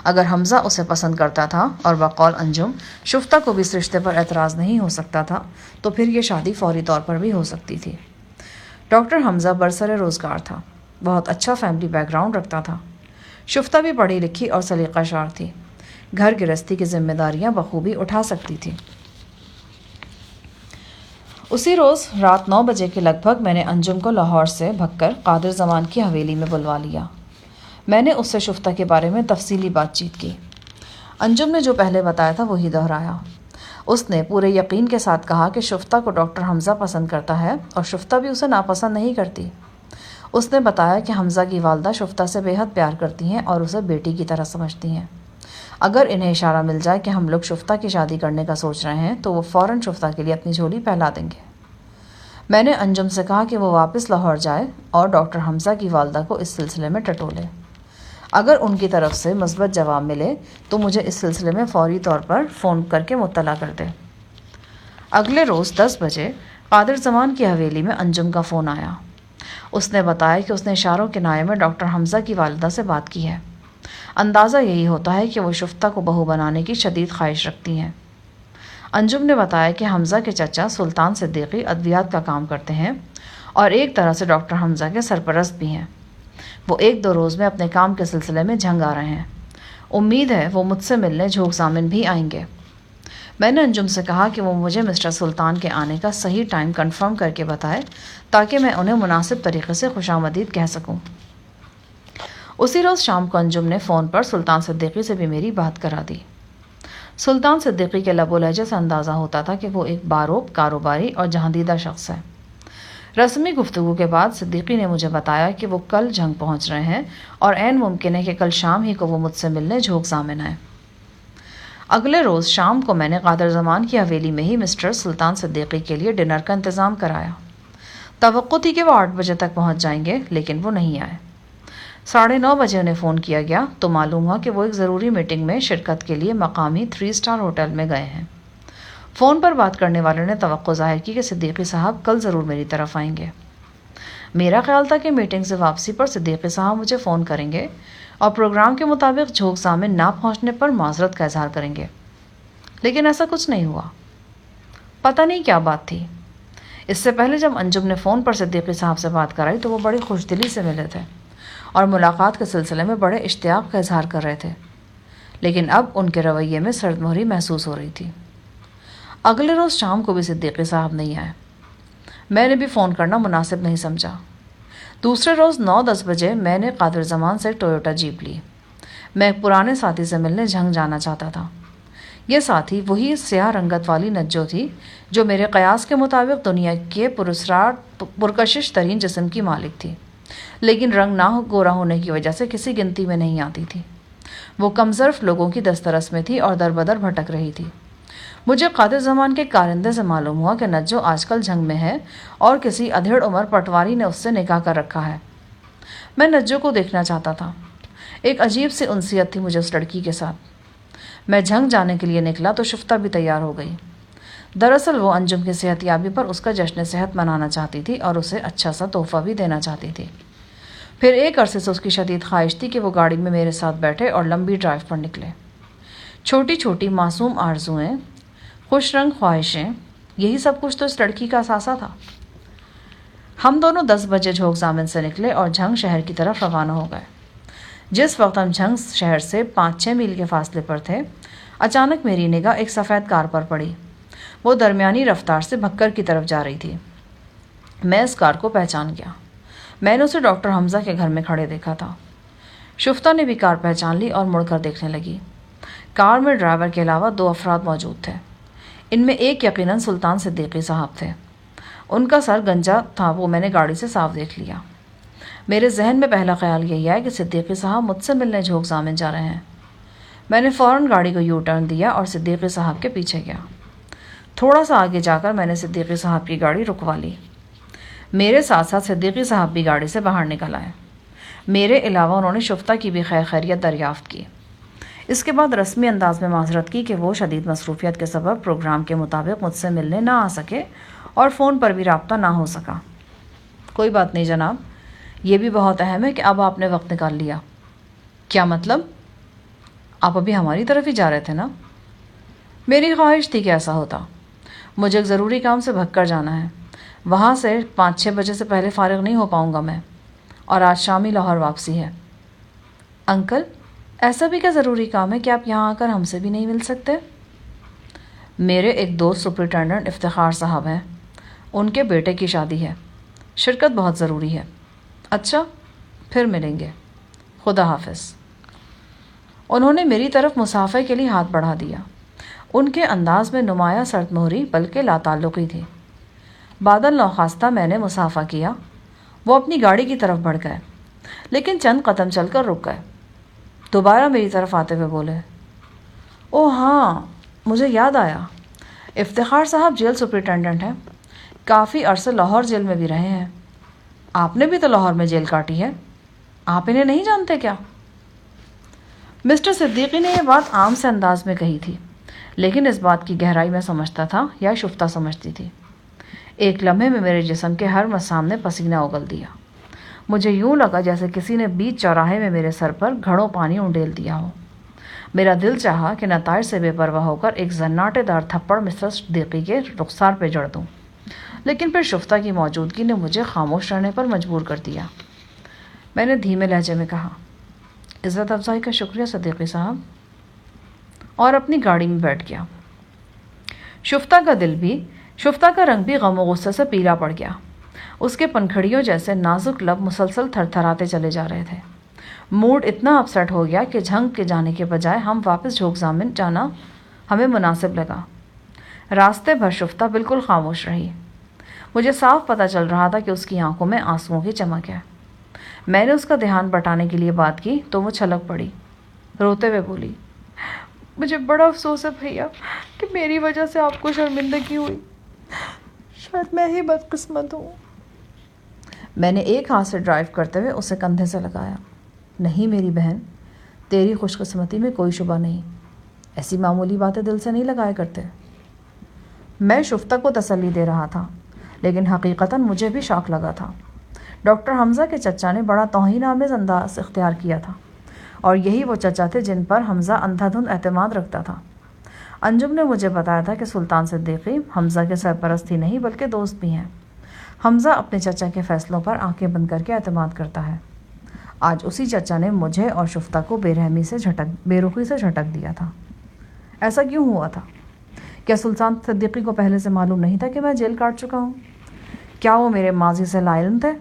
اگر حمزہ اسے پسند کرتا تھا اور بقول انجم شفتہ کو بھی اس رشتے پر اعتراض نہیں ہو سکتا تھا تو پھر یہ شادی فوری طور پر بھی ہو سکتی تھی۔ ڈاکٹر حمزہ برسر روزگار تھا، بہت اچھا فیملی بیک گراؤنڈ رکھتا تھا۔ شفتہ بھی پڑھی لکھی اور سلیقہ شار تھی، گھر گرہستی کی ذمہ داریاں بخوبی اٹھا سکتی تھی۔ اسی روز رات 9 بجے کے لگ بھگ میں نے انجم کو لاہور سے بھگ کر قادر زمان کی حویلی میں بلوا لیا۔ میں نے اس سے شفتہ کے بارے میں تفصیلی بات چیت کی۔ انجم نے جو پہلے بتایا تھا وہی دہرایا۔ اس نے پورے یقین کے ساتھ کہا کہ شفتہ کو ڈاکٹر حمزہ پسند کرتا ہے اور شفتہ بھی اسے ناپسند نہیں کرتی۔ اس نے بتایا کہ حمزہ کی والدہ شفتہ سے بے حد پیار کرتی ہیں اور اسے بیٹی کی طرح سمجھتی ہیں۔ اگر انہیں اشارہ مل جائے کہ ہم لوگ شفتہ کی شادی کرنے کا سوچ رہے ہیں تو وہ فوراً شفتہ کے لیے اپنی جھولی پھیلا دیں گے۔ میں نے انجم سے کہا کہ وہ واپس لاہور جائے اور ڈاکٹر حمزہ کی والدہ کو اس سلسلے میں ٹٹولے۔ اگر ان کی طرف سے مثبت جواب ملے تو مجھے اس سلسلے میں فوری طور پر فون کر کے مطلع کر دے۔ اگلے روز 10 بجے قادر زمان کی حویلی میں انجم کا فون آیا۔ اس نے بتایا کہ اس نے اشاروں کنایے میں ڈاکٹر حمزہ کی والدہ سے بات کی ہے۔ اندازہ یہی ہوتا ہے کہ وہ شفتہ کو بہو بنانے کی شدید خواہش رکھتی ہیں۔ انجم نے بتایا کہ حمزہ کے چچا سلطان صدیقی ادویات کا کام کرتے ہیں اور ایک طرح سے ڈاکٹر حمزہ کے سرپرست بھی ہیں۔ وہ 1-2 روز میں اپنے کام کے سلسلے میں جھنگ آ رہے ہیں۔ امید ہے وہ مجھ سے ملنے جھوک زامن بھی آئیں گے۔ میں نے انجم سے کہا کہ وہ مجھے مسٹر سلطان کے آنے کا صحیح ٹائم کنفرم کر کے بتائے تاکہ میں انہیں مناسب طریقے سے خوش آمدید کہہ سکوں۔ اسی روز شام کو انجم نے فون پر سلطان صدیقی سے بھی میری بات کرا دی۔ سلطان صدیقی کے لب و لہجے سے اندازہ ہوتا تھا کہ وہ ایک باروب کاروباری اور جہاندیدہ شخص ہے۔ رسمی گفتگو کے بعد صدیقی نے مجھے بتایا کہ وہ کل جھنگ پہنچ رہے ہیں اور عین ممکن ہے کہ کل شام ہی کو وہ مجھ سے ملنے جھوک زامن آئے۔ اگلے روز شام کو میں نے قادر زمان کی حویلی میں ہی مسٹر سلطان صدیقی کے لیے ڈنر کا انتظام کرایا۔ توقع تھی کہ وہ 8 بجے تک پہنچ جائیں گے لیکن وہ نہیں آئے۔ 9:30 بجے انہیں فون کیا گیا تو معلوم ہوا کہ وہ ایک ضروری میٹنگ میں شرکت کے لیے مقامی 3 اسٹار ہوٹل میں گئے ہیں۔ فون پر بات کرنے والوں نے توقع ظاہر کی کہ صدیقی صاحب کل ضرور میری طرف آئیں گے۔ میرا خیال تھا کہ میٹنگ سے واپسی پر صدیقی صاحب مجھے فون کریں گے اور پروگرام کے مطابق جھوک زامن نہ پہنچنے پر معذرت کا اظہار کریں گے، لیکن ایسا کچھ نہیں ہوا۔ پتہ نہیں کیا بات تھی۔ اس سے پہلے جب انجم نے فون پر صدیقی صاحب سے بات کرائی تو وہ بڑی خوش دلی سے ملے تھے اور ملاقات کے سلسلے میں بڑے اشتیاق کا اظہار کر رہے تھے، لیکن اب ان کے رویے میں سرد مہری محسوس ہو رہی تھی۔ اگلے روز شام کو بھی صدیقی صاحب نہیں آئے۔ میں نے بھی فون کرنا مناسب نہیں سمجھا۔ دوسرے روز 9-10 بجے میں نے قادر زمان سے ٹویوٹا جیپ لی۔ میں ایک پرانے ساتھی سے ملنے جھنگ جانا چاہتا تھا۔ یہ ساتھی وہی سیاہ رنگت والی نجو تھی جو میرے قیاس کے مطابق دنیا کے پرکشش ترین جسم کی مالک تھی، لیکن رنگ نہ گورا ہونے کی وجہ سے کسی گنتی میں نہیں آتی تھی۔ وہ کمظرف لوگوں کی دسترس میں تھی اور در بدر بھٹک رہی تھی۔ مجھے قادر زمان کے کارندے سے معلوم ہوا کہ نجو آج کل جھنگ میں ہے اور کسی ادھیڑ عمر پٹواری نے اس سے نکاح کر رکھا ہے۔ میں نجو کو دیکھنا چاہتا تھا۔ ایک عجیب سی انسیت تھی مجھے اس لڑکی کے ساتھ۔ میں جھنگ جانے کے لیے نکلا تو شفتہ بھی تیار ہو گئی۔ دراصل وہ انجم کی صحت یابی پر اس کا جشن صحت منانا چاہتی تھی اور اسے اچھا سا تحفہ بھی دینا چاہتی تھی۔ پھر ایک عرصے سے اس کی شدید خواہش تھی کہ وہ گاڑی میں میرے ساتھ بیٹھے اور لمبی ڈرائیو پر نکلے۔ چھوٹی چھوٹی معصوم آرزوئیں، خوش رنگ خواہشیں، یہی سب کچھ تو اس لڑکی کا اثاثہ تھا۔ ہم دونوں 10 بجے جھوک زامن سے نکلے اور جھنگ شہر کی طرف روانہ ہو گئے۔ جس وقت ہم جھنگ شہر سے 5-6 میل کے فاصلے پر تھے، اچانک میری نگاہ ایک سفید کار پر پڑی۔ وہ درمیانی رفتار سے بھکر کی طرف جا رہی تھی۔ میں اس کار کو پہچان گیا۔ میں نے اسے ڈاکٹر حمزہ کے گھر میں کھڑے دیکھا تھا۔ شفتہ نے بھی کار پہچان لی اور مڑ کر دیکھنے لگی۔ کار میں ڈرائیور کے علاوہ 2 افراد موجود تھے۔ ان میں ایک یقیناً سلطان صدیقی صاحب تھے۔ ان کا سر گنجا تھا، وہ میں نے گاڑی سے صاف دیکھ لیا۔ میرے ذہن میں پہلا خیال یہی آیا کہ صدیقی صاحب مجھ سے ملنے جھوک زامن جا رہے ہیں۔ میں نے فوراً گاڑی کو یو ٹرن دیا اور صدیقی صاحب کے پیچھے گیا۔ تھوڑا سا آگے جا کر میں نے صدیقی صاحب کی گاڑی رکوا لی۔ میرے ساتھ ساتھ صدیقی صاحب بھی گاڑی سے باہر نکل آئے۔ میرے علاوہ انہوں نے شفتہ کی بھی خیر خیریت دریافت کی۔ اس کے بعد رسمی انداز میں معذرت کی کہ وہ شدید مصروفیت کے سبب پروگرام کے مطابق مجھ سے ملنے نہ آ سکے اور فون پر بھی رابطہ نہ ہو سکا۔ کوئی بات نہیں جناب، یہ بھی بہت اہم ہے کہ اب آپ نے وقت نکال لیا۔ کیا مطلب؟ آپ ابھی ہماری طرف ہی جا رہے تھے نا؟ میری خواہش تھی کہ ایسا ہوتا۔ مجھے ایک ضروری کام سے بھگ کر جانا ہے، وہاں سے 5-6 بجے سے پہلے فارغ نہیں ہو پاؤں گا میں، اور آج شام ہی لاہور واپسی ہے۔ انکل، ایسا بھی کیا ضروری کام ہے کہ آپ یہاں آ کر ہم سے بھی نہیں مل سکتے؟ میرے ایک دوست سپرنٹینڈنٹ افتخار صاحب ہیں، ان کے بیٹے کی شادی ہے، شرکت بہت ضروری ہے۔ اچھا، پھر ملیں گے، خدا حافظ۔ انہوں نے میری طرف مصافحے کے لیے ہاتھ بڑھا دیا۔ ان کے انداز میں نمایاں سرد مہری بلکہ لا تعلقی تھی۔ بادل ناخواستہ میں نے مصافحہ کیا۔ وہ اپنی گاڑی کی طرف بڑھ گئے، لیکن چند قدم چل کر رک گئے۔ دوبارہ میری طرف آتے ہوئے بولے، اوہ ہاں، مجھے یاد آیا، افتخار صاحب جیل سپرنٹینڈنٹ ہیں، کافی عرصے لاہور جیل میں بھی رہے ہیں۔ آپ نے بھی تو لاہور میں جیل کاٹی ہے، آپ انہیں نہیں جانتے کیا؟ مسٹر صدیقی نے یہ بات عام سے انداز میں کہی تھی، لیکن اس بات کی گہرائی میں سمجھتا تھا یا شفتہ سمجھتی تھی۔ ایک لمحے میں میرے جسم کے ہر مسام نے پسینہ اگل دیا۔ مجھے یوں لگا جیسے کسی نے بیچ چوراہے میں میرے سر پر گھڑوں پانی انڈیل دیا ہو۔ میرا دل چاہا کہ نتائج سے بے پرواہ ہو کر ایک زناٹے دار تھپڑ مسٹر صدیقی کے رخسار پہ جڑ دوں، لیکن پھر شفتہ کی موجودگی نے مجھے خاموش رہنے پر مجبور کر دیا۔ میں نے دھیمے لہجے میں کہا، عزت افزائی کا شکریہ صدیقی صاحب، اور اپنی گاڑی میں بیٹھ گیا۔ شفتہ کا رنگ بھی غم و غصے سے پیلا پڑ گیا۔ اس کے پنکھڑیوں جیسے نازک لب مسلسل تھر تھراتے چلے جا رہے تھے۔ موڈ اتنا اپسیٹ ہو گیا کہ جھنگ کے جانے کے بجائے ہم واپس جھوک زامن جانا ہمیں مناسب لگا۔ راستے بھر شفتہ بالکل خاموش رہی۔ مجھے صاف پتہ چل رہا تھا کہ اس کی آنکھوں میں آنسوؤں کی چمک ہے۔ میں نے اس کا دھیان بٹانے کے لیے بات کی تو وہ چھلک پڑی، روتے ہوئے بولی، مجھے بڑا افسوس ہے بھیا کہ میری وجہ سے آپ کو شرمندگی ہوئی، شاید میں ہی بدقسمت ہوں۔ میں نے ایک ہاتھ سے ڈرائیو کرتے ہوئے اسے کندھے سے لگایا۔ نہیں میری بہن، تیری خوش قسمتی میں کوئی شبہ نہیں، ایسی معمولی باتیں دل سے نہیں لگایا کرتے۔ میں شفتہ کو تسلی دے رہا تھا، لیکن حقیقتاً مجھے بھی شاک لگا تھا۔ ڈاکٹر حمزہ کے چچا نے بڑا توہین آمیز انداز اختیار کیا تھا، اور یہی وہ چچا تھے جن پر حمزہ اندھا دھند اعتماد رکھتا تھا۔ انجم نے مجھے بتایا تھا کہ سلطان صدیقی حمزہ کے سرپرست ہی نہیں بلکہ دوست بھی ہیں۔ حمزہ اپنے چچا کے فیصلوں پر آنکھیں بند کر کے اعتماد کرتا ہے۔ آج اسی چچا نے مجھے اور شفتہ کو بے رحمی سے جھٹک دیا تھا۔ ایسا کیوں ہوا تھا؟ کیا سلطان صدیقی کو پہلے سے معلوم نہیں تھا کہ میں جیل کاٹ چکا ہوں؟ کیا وہ میرے ماضی سے لا علم تھے؟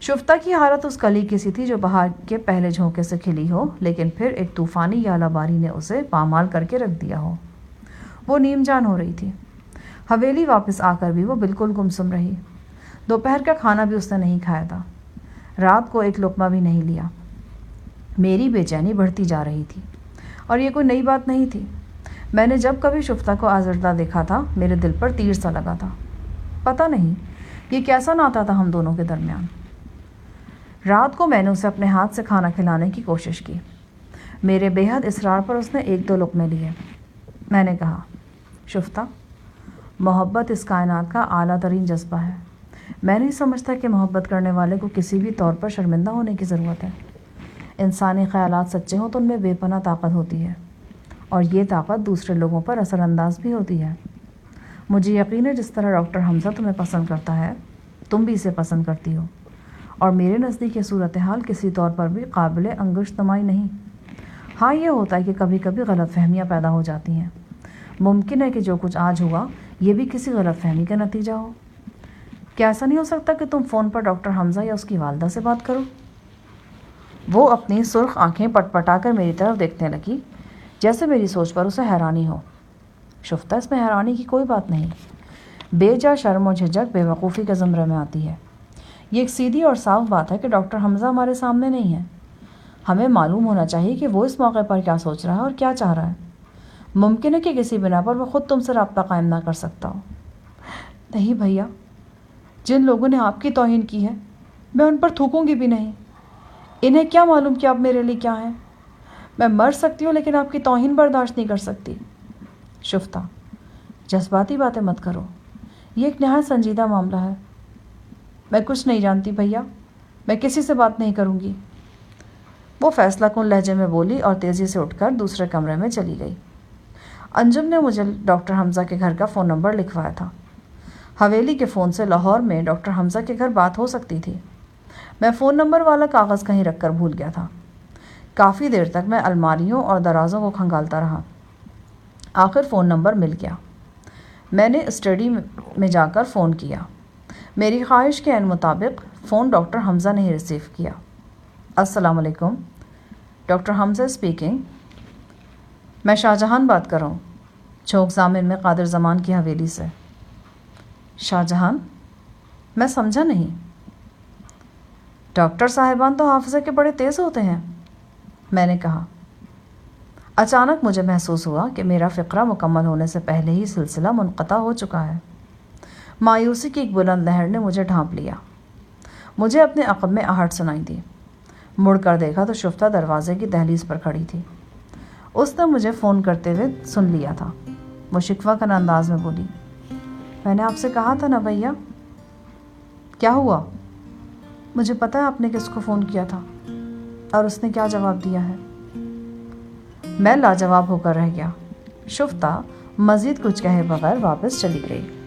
شفتہ کی حالت اس کلی کی سی تھی جو بہار کے پہلے جھونکے سے کھلی ہو، لیکن پھر ایک طوفانی یالہ باری نے اسے پامال کر کے رکھ دیا ہو۔ وہ نیم جان ہو رہی تھی۔ حویلی واپس آ کر بھی وہ بالکل گمسم رہی۔ دوپہر کا کھانا بھی اس نے نہیں کھایا تھا، رات کو ایک لقمہ بھی نہیں لیا۔ میری بے چینی بڑھتی جا رہی تھی، اور یہ کوئی نئی بات نہیں تھی۔ میں نے جب کبھی شفتہ کو آزردہ دیکھا تھا، میرے دل پر تیر سا لگا تھا۔ پتہ نہیں یہ کیسا ناتا تھا ہم دونوں کے درمیان۔ رات کو میں نے اسے اپنے ہاتھ سے کھانا کھلانے کی کوشش کی۔ میرے بے حد اصرار پر اس نے 1-2 لقمے لیے۔ میں نے کہا، شفتہ، محبت اس کائنات کا اعلیٰ ترین جذبہ ہے۔ میں نہیں سمجھتا کہ محبت کرنے والے کو کسی بھی طور پر شرمندہ ہونے کی ضرورت ہے۔ انسانی خیالات سچے ہوں تو ان میں بے پناہ طاقت ہوتی ہے، اور یہ طاقت دوسرے لوگوں پر اثر انداز بھی ہوتی ہے۔ مجھے یقین ہے جس طرح ڈاکٹر حمزہ تمہیں پسند کرتا ہے، تم بھی اسے پسند کرتی ہو، اور میرے نزدیک یہ صورتحال کسی طور پر بھی قابل انگشت نمائی نہیں۔ ہاں، یہ ہوتا ہے کہ کبھی کبھی غلط فہمیاں پیدا ہو جاتی ہیں۔ ممکن ہے کہ جو کچھ آج ہوا یہ بھی کسی غلط فہمی کا نتیجہ ہو۔ کیا ایسا نہیں ہو سکتا کہ تم فون پر ڈاکٹر حمزہ یا اس کی والدہ سے بات کرو؟ وہ اپنی سرخ آنکھیں پٹ پٹا کر میری طرف دیکھنے لگی، جیسے میری سوچ پر اسے حیرانی ہو۔ شفتہ، اس میں حیرانی کی کوئی بات نہیں۔ بے جا شرم و جھجک بے وقوفی کے زمرے میں آتی ہے۔ یہ ایک سیدھی اور صاف بات ہے کہ ڈاکٹر حمزہ ہمارے سامنے نہیں ہے۔ ہمیں معلوم ہونا چاہیے کہ وہ اس موقع پر کیا سوچ رہا ہے اور کیا چاہ رہا ہے۔ ممکن ہے کہ کسی بنا پر وہ خود تم سے رابطہ قائم نہ کر سکتا ہو۔ نہیں بھیا، جن لوگوں نے آپ کی توہین کی ہے میں ان پر تھوکوں گی بھی نہیں۔ انہیں کیا معلوم کہ آپ میرے لیے کیا ہیں؟ میں مر سکتی ہوں لیکن آپ کی توہین برداشت نہیں کر سکتی۔ شفتہ: جذباتی باتیں مت کرو، یہ ایک نہایت سنجیدہ معاملہ ہے۔ میں کچھ نہیں جانتی بھیا، میں کسی سے بات نہیں کروں گی، وہ فیصلہ کن لہجے میں بولی اور تیزی سے اٹھ کر دوسرے کمرے میں چلی گئی۔ انجم نے مجھے ڈاکٹر حمزہ کے گھر کا فون نمبر لکھوایا تھا۔ حویلی کے فون سے لاہور میں ڈاکٹر حمزہ کے گھر بات ہو سکتی تھی۔ میں فون نمبر والا کاغذ کہیں رکھ کر بھول گیا تھا۔ کافی دیر تک میں الماریوں اور درازوں کو کھنگالتا رہا۔ آخر فون نمبر مل گیا۔ میں نے اسٹڈی میں جا کر فون کیا۔ میری خواہش کے عین مطابق فون ڈاکٹر حمزہ نے ہی ریسیو کیا۔ السلام علیکم، ڈاکٹر حمزہ اسپیکنگ۔ میں شاہجہان بات کر رہا ہوں، چوک زامن میں قادر زمان کی حویلی سے۔ شاہجہان؟ میں سمجھا نہیں۔ ڈاکٹر صاحبان تو حافظے کے بڑے تیز ہوتے ہیں، میں نے کہا۔ اچانک مجھے محسوس ہوا کہ میرا فقرہ مکمل ہونے سے پہلے ہی سلسلہ منقطع ہو چکا ہے۔ مایوسی کی ایک بلند لہر نے مجھے ڈھانپ لیا۔ مجھے اپنے عقب میں آہٹ سنائی دی۔ مڑ کر دیکھا تو شفتہ دروازے کی دہلیز پر کھڑی تھی۔ اس نے مجھے فون کرتے ہوئے سن لیا تھا۔ وہ شکوہ کن انداز میں بولی، میں نے آپ سے کہا تھا نا بھیا۔ کیا ہوا؟ مجھے پتہ ہے آپ نے کس کو فون کیا تھا اور اس نے کیا جواب دیا ہے۔ میں لاجواب ہو کر رہ گیا۔ شفتہ مزید کچھ کہے بغیر واپس چلی گئی۔